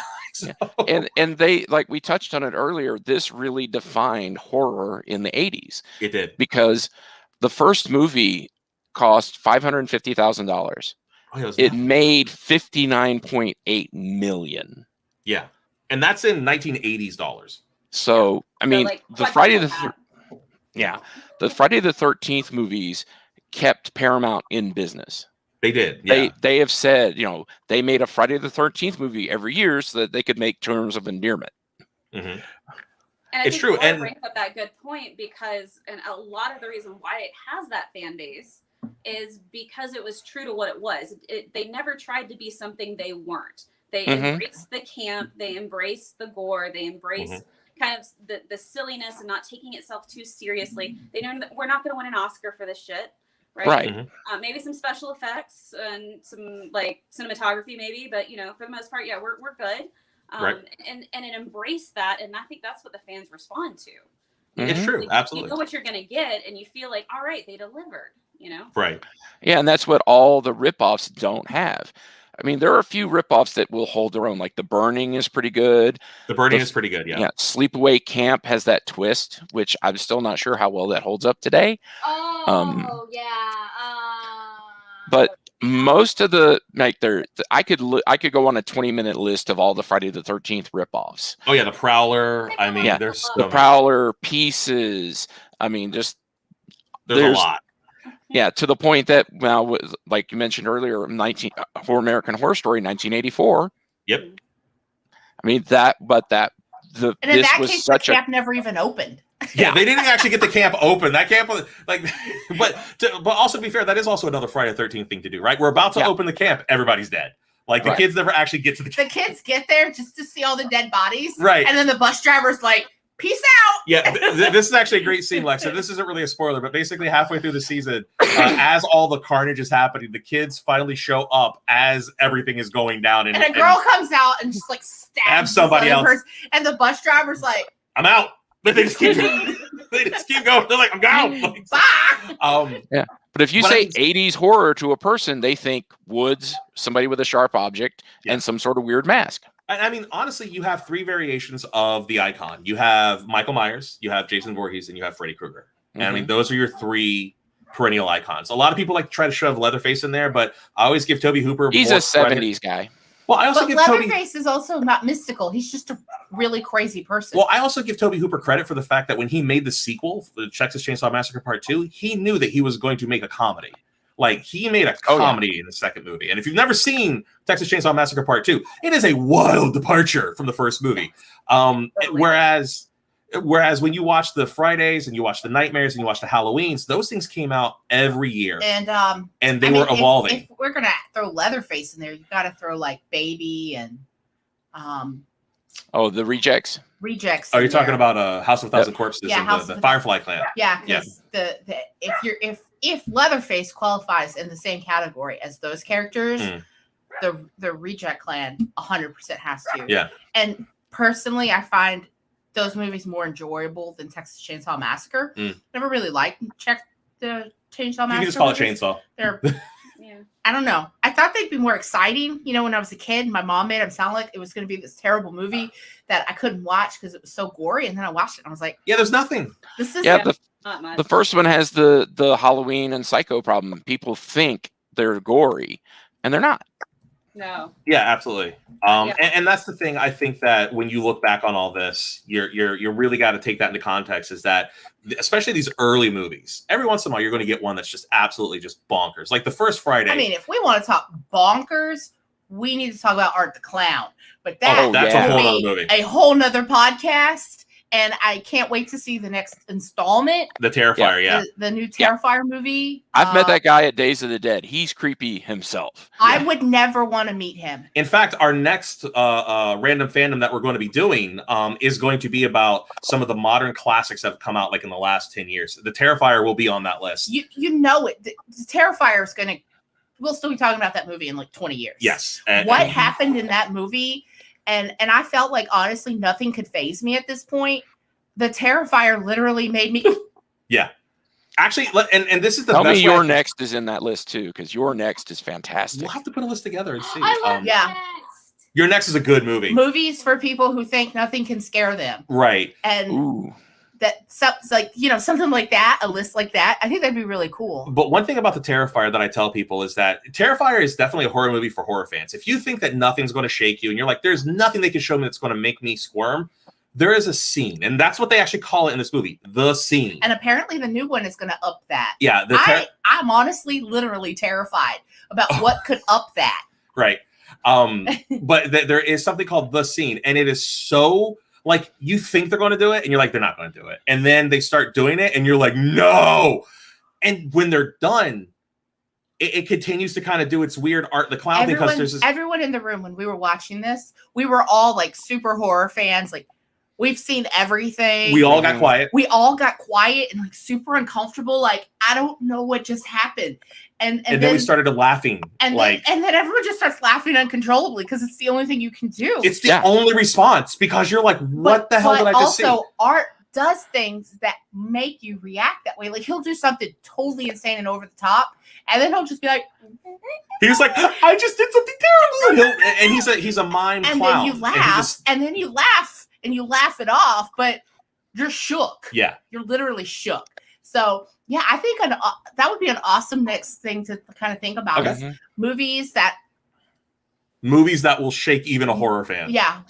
and they, like we touched on it earlier, this really defined horror in the 80s. It did. Because the first movie cost $550,000. It made $59.8 million. Yeah, and that's in 1980s dollars. So I mean, the Friday the 13th movies kept Paramount in business. They did. Yeah. They have said, you know, they made a Friday the 13th movie every year so that they could make terms of endearment. And I think Laura brings up that good point because, and a lot of the reason why it has that fan base is because it was true to what it was. They never tried to be something they weren't. They embraced the camp, they embraced the gore, they embraced kind of the silliness and not taking itself too seriously. They know that we're not going to win an Oscar for this shit, right? Maybe some special effects and some like cinematography, maybe, but you know, for the most part, yeah, we're good. And it embraced that, and I think that's what the fans respond to. It's true, absolutely. You know what you're going to get, and you feel like, all right, they delivered. You know? Right. Yeah, and that's what all the ripoffs don't have. I mean, there are a few ripoffs that will hold their own. Like The Burning is pretty good. The Burning is pretty good, yeah. Sleepaway Camp has that twist, which I'm still not sure how well that holds up today. But most of the I could go on a 20-minute list of all the Friday the 13th ripoffs. Oh yeah, the Prowler. I mean, there's the Prowler, Pieces. I mean, just there's a lot. Yeah, to the point that now, like you mentioned earlier, for American Horror Story, 1984. Yep. I mean this was case, such the camp never even opened. Yeah, they didn't actually get the camp open. That camp, but also to be fair, that is also another Friday the 13th thing to do, right? We're about to open the camp, everybody's dead. Like the kids never actually get to the camp. The kids get there just to see all the dead bodies, right? And then the bus driver's like, "Peace out." Yeah, this is actually a great scene, Lex. So this isn't really a spoiler, but basically halfway through the season, as all the carnage is happening, the kids finally show up as everything is going down, and a girl comes out and just like stabs somebody else, and the bus driver's like, "I'm out." But they just keep going. They just keep going. They're like, "I'm gone." Like, yeah. But if you say 80s horror to a person, they think woods, somebody with a sharp object, and some sort of weird mask. I mean, honestly, you have three variations of the icon. You have Michael Myers, you have Jason Voorhees, and you have Freddy Krueger. And I mean, those are your three perennial icons. A lot of people like to try to shove Leatherface in there, but I always give Tobe Hooper. He's a 70s guy. Well, I also give Leatherface is also not mystical. He's just a really crazy person. Well, I also give Tobe Hooper credit for the fact that when he made the sequel, the Texas Chainsaw Massacre Part 2, he knew that he was going to make a comedy. Like, he made a comedy in the second movie. And if you've never seen Texas Chainsaw Massacre Part 2, it is a wild departure from the first movie. Whereas when you watch the Fridays and you watch the Nightmares and you watch the Halloweens, those things came out every year. And they were evolving. If we're going to throw Leatherface in there, you got to throw like Baby and the Rejects. Rejects. Oh, you're talking about House of a Thousand Corpses and the Firefly Clan. Yeah, because if Leatherface qualifies in the same category as those characters, the Reject Clan 100% has to. Yeah. And personally, I find those movies more enjoyable than Texas Chainsaw Massacre. Never really liked the Chainsaw Massacre. You can just call it Chainsaw. They're I don't know. I thought they'd be more exciting. You know, when I was a kid, my mom made them sound like it was going to be this terrible movie that I couldn't watch because it was so gory. And then I watched it and I was like, yeah, there's nothing. This is the first one has the Halloween and Psycho problem. People think they're gory and they're not. No. Yeah, absolutely. And that's the thing. I think that when you look back on all this, you're really got to take that into context. Is that especially these early movies? Every once in a while, you're going to get one that's just absolutely just bonkers. Like the first Friday. I mean, if we want to talk bonkers, we need to talk about Art the Clown. But that's a whole other movie, a whole nother podcast. And I can't wait to see the next installment. The Terrifier, the new Terrifier movie. I've met that guy at Days of the Dead. He's creepy himself. I would never want to meet him. In fact, our next random fandom that we're going to be doing is going to be about some of the modern classics that have come out like in the last 10 years. The Terrifier will be on that list. You know it. The Terrifier is going to. We'll still be talking about that movie in like 20 years. Yes. What happened in that movie? And I felt like, honestly, nothing could faze me at this point. The Terrifier literally made me. Yeah. Actually, and this is the Tell best me Your way Next is in that list, too, because Your Next is fantastic. We'll have to put a list together and see. I love yeah. Your Next is a good movie. Movies for people who think nothing can scare them. Right. And that's like, something like that, a list like that. I think that'd be really cool. But one thing about the Terrifier that I tell people is that Terrifier is definitely a horror movie for horror fans. If you think that nothing's going to shake you and you're like, there's nothing they can show me that's going to make me squirm, there is a scene. And that's what they actually call it in this movie, the scene. And apparently the new one is going to up that. Yeah. I'm honestly literally terrified about what could up that. Right. But there is something called the scene. And it is so... like, you think they're going to do it, and you're like, they're not going to do it. And then they start doing it, and you're like, no! And when they're done, it continues to kind of do its weird Art the Clown thing. Because there's everyone in the room, when we were watching this, we were all, like, super horror fans. Like, we've seen everything. We all got quiet. We all got quiet and, like, super uncomfortable. Like, I don't know what just happened. And then we started laughing. And then everyone just starts laughing uncontrollably because it's the only thing you can do. It's the only response because you're like, what the hell did I just see? Also, Art does things that make you react that way. Like, he'll do something totally insane and over the top, and then he'll just be like, he's like, I just did something terrible. And he's a mime and clown. Then you laugh, and then you laugh, and you laugh it off, but you're shook. Yeah. You're literally shook. So, yeah, I think that would be an awesome next thing to kind of think about. Okay. Is movies that will shake even a horror fan. Yeah.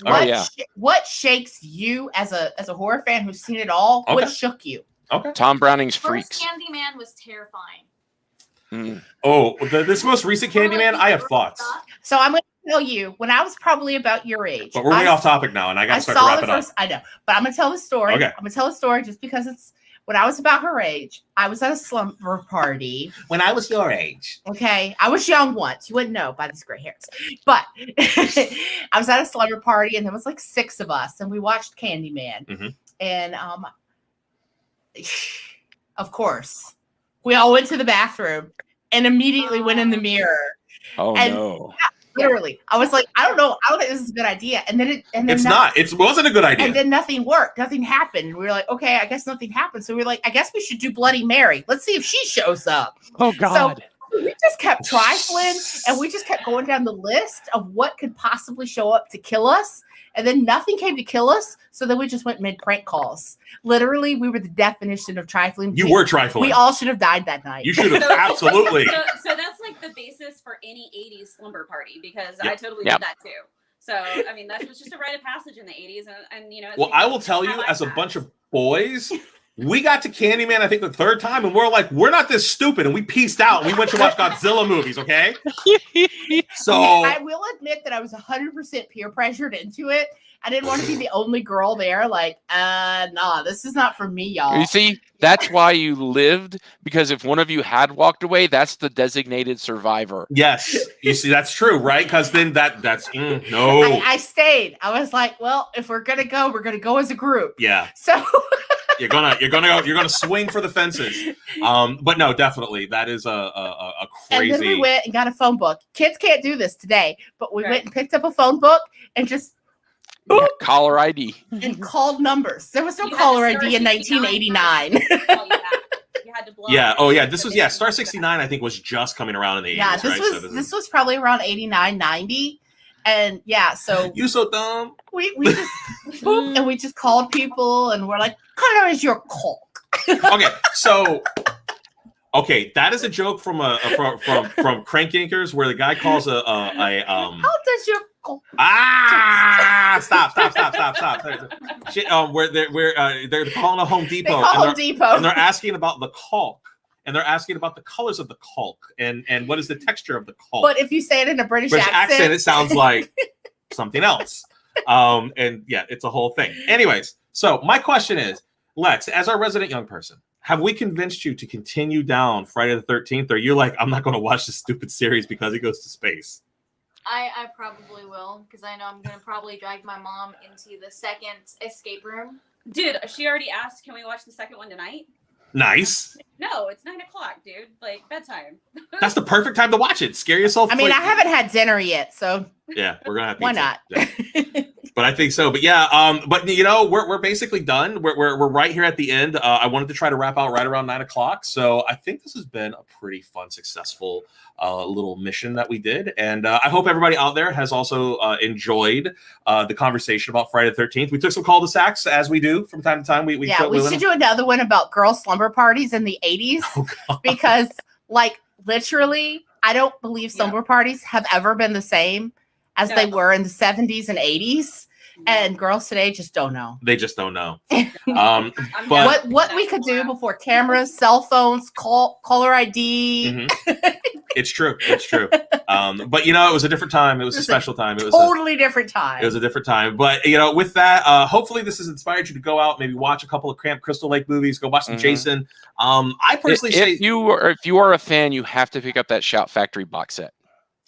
What shakes you as a horror fan who's seen it all? Okay. What shook you? Okay. Tom Browning's First Freaks. Candyman was terrifying. Oh, this most recent Candyman, I have thoughts. So I'm going to tell you, when I was probably about your age. But we're way off topic now, and I got to start to wrap it up. I know, but I'm going to tell the story. Okay. I'm going to tell the story just because it's when I was about her age. I was at a slumber party. When I was your age. Okay. I was young once. You wouldn't know by these gray hairs. But I was at a slumber party, and there was like 6 of us, and we watched Candyman. Mm-hmm. And of course, we all went to the bathroom and immediately went in the mirror. Oh, no. Yeah, literally. I was like, I don't think this is a good idea. And then it wasn't a good idea. And then nothing worked. Nothing happened. And we were like, okay, I guess nothing happened. So we were like, I guess we should do Bloody Mary. Let's see if she shows up. Oh, God. So we just kept trifling, and we just kept going down the list of what could possibly show up to kill us. And then nothing came to kill us. So then we just went mid prank calls. Literally, we were the definition of trifling. You were trifling. We all should have died that night. You should have, absolutely. So that's like the basis for any 80s slumber party, because I totally did that too. So, I mean, that was just a rite of passage in the 80s. And you know. Well, I will tell you, as a bunch of boys, we got to Candyman, I think, the 3rd time, and we're like, we're not this stupid, and we pieced out. We went to watch Godzilla movies, okay? So I will admit that I was 100% peer pressured into it. I didn't want to be the only girl there. Like, nah, this is not for me, y'all. You see, that's why you lived, because if one of you had walked away, that's the designated survivor. Yes, you see, that's true, right? Because then that's no. I stayed. I was like, well, if we're gonna go as a group. Yeah. So you're gonna swing for the fences. But no, definitely that is a crazy. And then we went and got a phone book. Kids can't do this today, but we went and picked up a phone book and just. Yeah, caller ID. And called numbers. There was no caller ID in 1989. You had to blow. Yeah. Oh, yeah. This was Star 69. I think was just coming around in the 80s. Yeah. This was probably around 89, 90, and yeah. So you so dumb. We just boop, and we just called people, and we're like, "Color is your cock." Okay, so Okay, that is a joke from from Crank Yankers where the guy calls a How does your stop. Shit, where they're calling a Home Depot. They call Home Depot. And they're asking about the caulk. And they're asking about the colors of the caulk and what is the texture of the caulk. But if you say it in a British accent, it sounds like something else. And yeah, it's a whole thing. Anyways, so my question is, Lex, as our resident young person, have we convinced you to continue down Friday the 13th? Or you're like, I'm not going to watch this stupid series because it goes to space? I probably will, because I know I'm going to probably drag my mom into the second escape room. Dude, she already asked, can we watch the second one tonight? Nice. No, it's 9 o'clock, dude. Like, bedtime. That's the perfect time to watch it. Scare yourself. I mean, I haven't had dinner yet, so yeah, we're gonna have pizza. Why not? Yeah. But I think so. But yeah, but you know, we're basically done. We're right here at the end. I wanted to try to wrap out right around 9 o'clock. So I think this has been a pretty fun, successful little mission that we did, and I hope everybody out there has also enjoyed the conversation about Friday the 13th. We took some cul-de-sacs as we do from time to time. We should do another one about girl slumber parties in the 80s because, like, literally, I don't believe slumber parties have ever been the same as they were in the 70s and 80s. And girls today just don't know. They just don't know. But what we could do before cameras, cell phones, caller ID. It's true. It's true. But you know, it was a different time. It was a special time. It was totally different time. It was a different time. But you know, with that, hopefully this has inspired you to go out, maybe watch a couple of Camp Crystal Lake movies, go watch some Jason. I personally say if you are a fan, you have to pick up that Shout Factory box set.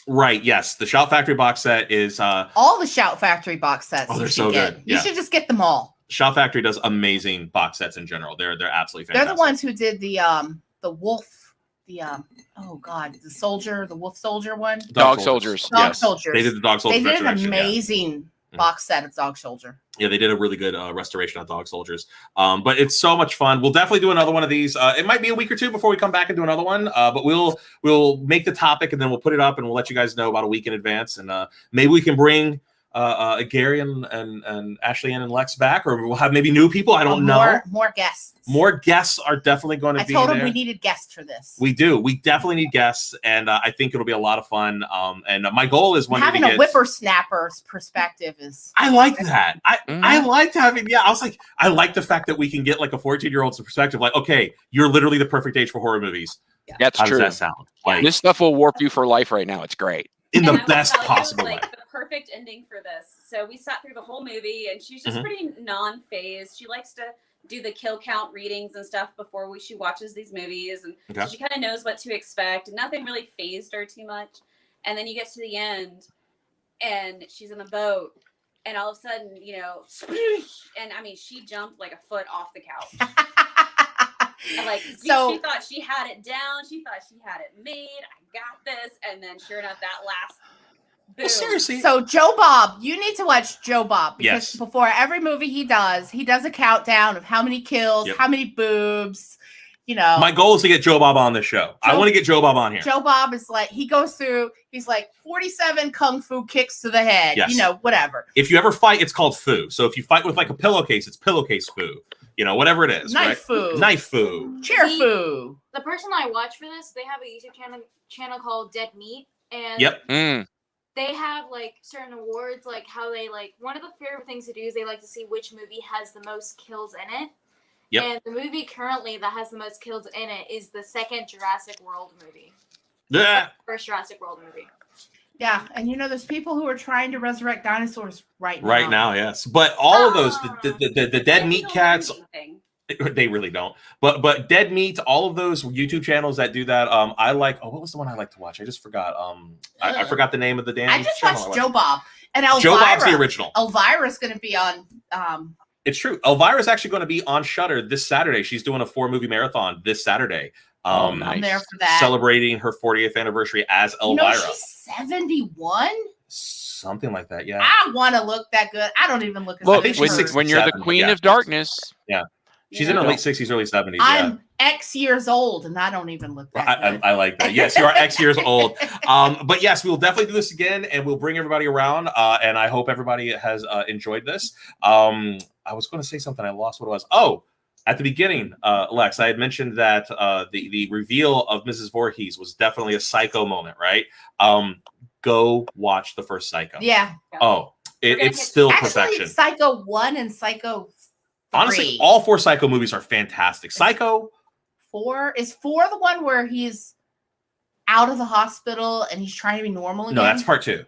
Right. Yes. The Shout Factory box set is all the Shout Factory box sets. Oh, they're so good. You should just get them all. Shout Factory does amazing box sets in general. They're absolutely fantastic. They're the ones who did the wolf, the wolf soldier one. Dog soldiers. Dog soldiers. They did the dog soldiers. They did an amazing box set of Dog Soldier. Yeah, they did a really good restoration of Dog Soldiers. But it's so much fun. We'll definitely do another one of these. It might be a week or two before we come back and do another one. But we'll make the topic and then we'll put it up and we'll let you guys know about a week in advance. And maybe we can bring Gary and Ashley Ann and Lex back, or we'll have maybe new people. I don't know. More guests. More guests are definitely going to be there. I told them we needed guests for this. We do. We definitely need guests, and I think it'll be a lot of fun. And my goal is having a whippersnapper's perspective is. I like that. I liked having. Yeah, I was like, I like the fact that we can get like a 14-year-old's perspective. Like, okay, you're literally the perfect age for horror movies. Yeah. That's How true. Does that sound? Like, this stuff will warp you for life right now. It's great. In the best possible way. The perfect ending for this. So we sat through the whole movie, and she's just pretty non-phased. She likes to do the kill count readings and stuff before she watches these movies, and so she kind of knows what to expect. And nothing really phased her too much. And then you get to the end, and she's in the boat, and all of a sudden, you know, and I mean, she jumped like a foot off the couch. And like, she thought she had it down. She thought she had it made. I got this. And then sure enough, that last boom. Seriously. So Joe Bob, you need to watch Joe Bob because before every movie he does a countdown of how many kills, how many boobs, you know. My goal is to get Joe Bob on the show. I want to get Joe Bob on here. Joe Bob is like, he goes through, he's like 47 kung fu kicks to the head, you know, whatever. If you ever fight, it's called fu. So if you fight with like a pillowcase, it's pillowcase fu. You know, whatever it is. Knife right? fu. Knife fu. Chair fu. The person I watch for this, they have a YouTube channel called Dead Meat. And they have like certain awards, like how they like, one of the favorite things to do is they like to see which movie has the most kills in it. Yep. And the movie currently that has the most kills in it is the second Jurassic World movie. Yeah. First Jurassic World movie. Yeah, and you know, there's people who are trying to resurrect dinosaurs right now. Right now, yes. But all of those, the dead meat cats, they really don't. But dead meat, all of those YouTube channels that do that, I like. Oh, what was the one I like to watch? I just forgot. I forgot the name of the damn. I just watched Joe Bob and Elvira. Joe Bob's the original. Elvira's going to be on. It's true. Elvira's actually going to be on Shudder this Saturday. She's doing a 4-movie marathon this Saturday. Nice. I'm there for that. Celebrating her 40th anniversary as Elvira. You know, she's 71? Something like that, yeah. I want to look that good. I don't even look as Look, when you're the queen of darkness. Yeah. She's in her late 60s, early 70s. I'm X years old, and I don't even look that good. I like that. Yes, you are X years old. But yes, we will definitely do this again, and we'll bring everybody around. And I hope everybody has enjoyed this. I was going to say something. I lost what it was. Oh, at the beginning, Lex, I had mentioned that the reveal of Mrs. Voorhees was definitely a Psycho moment, right? Go watch the first Psycho. Yeah. Oh, it's still Actually, perfection. Psycho 1 and Psycho 3. Honestly, all 4 Psycho movies are fantastic. Psycho 4 is 4 the one where he's out of the hospital and he's trying to be normal again. No, that's part 2.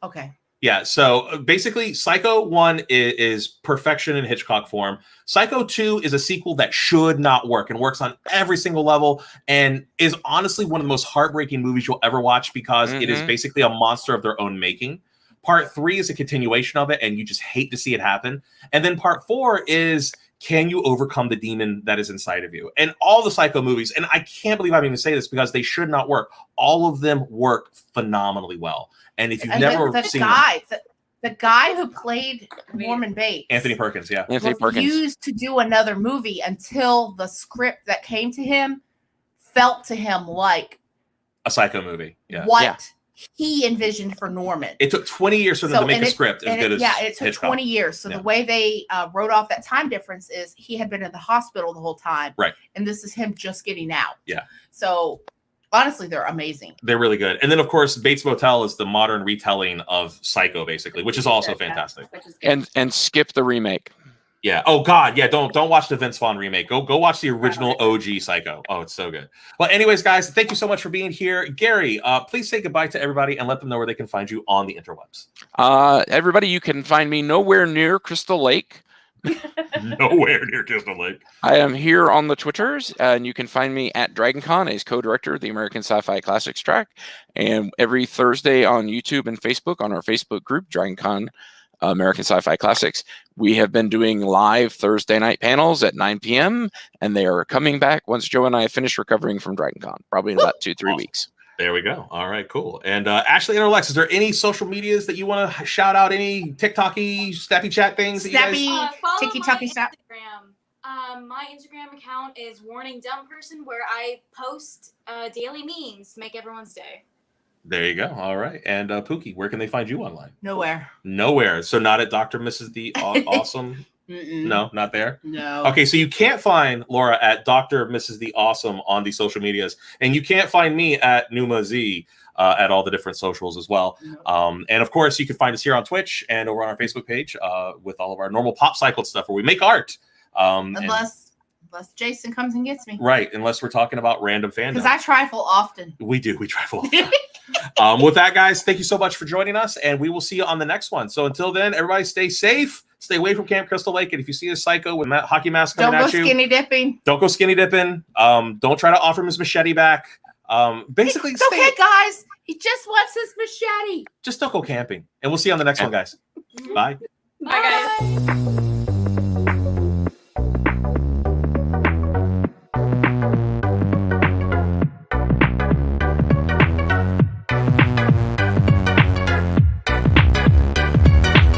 Okay. Yeah, so basically, Psycho 1 is perfection in Hitchcock form. Psycho 2 is a sequel that should not work and works on every single level and is honestly one of the most heartbreaking movies you'll ever watch because it is basically a monster of their own making. Part 3 is a continuation of it, and you just hate to see it happen. And then part 4 is, can you overcome the demon that is inside of you? And all the Psycho movies, and I can't believe I'm even saying this because they should not work. All of them work phenomenally well. And if you've never seen the guy who played Norman Bates, Anthony Perkins, refused to do another movie until the script that came to him felt to him like a Psycho movie. What he envisioned for Norman. It took 20 years for them to make a script as good as it took Hitchcock. 20 years. So the way they wrote off that time difference is he had been in the hospital the whole time. Right. And this is him just getting out. Yeah. So honestly, they're amazing. They're really good. And then, of course, Bates Motel is the modern retelling of Psycho, basically, which is also fantastic. And skip the remake. Yeah. Oh God. Yeah. Don't watch the Vince Vaughn remake. Go watch the original OG Psycho. Oh, it's so good. Well, anyways, guys, thank you so much for being here. Gary, please say goodbye to everybody and let them know where they can find you on the interwebs. Everybody, you can find me nowhere near Crystal Lake. Nowhere near Crystal Lake. I am here on the Twitters, and you can find me at DragonCon as co-director of the American Sci-Fi Classics track, and every Thursday on YouTube and Facebook on our Facebook group, DragonCon American Sci-Fi Classics. We have been doing live Thursday night panels at 9 p.m. and they are coming back once Joe and I finish recovering from DragonCon, probably in about 2-3 weeks. There we go. All right, cool. And Ashley and Alex, is there any social medias that you want to shout out? Any TikTok-y, Snappy Chat things? Snappy, Follow Tiki-Taki Snap. Instagram. My Instagram account is Warning Dumb Person, where I post daily memes to make everyone's day. There you go. All right. And Pookie, where can they find you online? Nowhere. Nowhere. So not at Dr. Mrs. The Awesome? No, not there? No. Okay, so you can't find Laura at Dr. Mrs. The Awesome on the social medias. And you can't find me at Numa Z at all the different socials as well. No. And of course, you can find us here on Twitch and over on our Facebook page with all of our normal Pop Cycle stuff where we make art. Unless Jason comes and gets me. Right, unless we're talking about Random Fandom. Because I trifle often. We do. We trifle often. With that, guys, thank you so much for joining us, and we will see you on the next one. So until then, everybody stay safe, stay away from Camp Crystal Lake, and if you see a psycho with hockey mask coming at you, don't go skinny dipping. Don't go skinny dipping. Don't try to offer him his machete back. Basically, it's okay, guys. He just wants his machete. Just don't go camping, and we'll see you on the next one, guys. Bye. Bye, guys.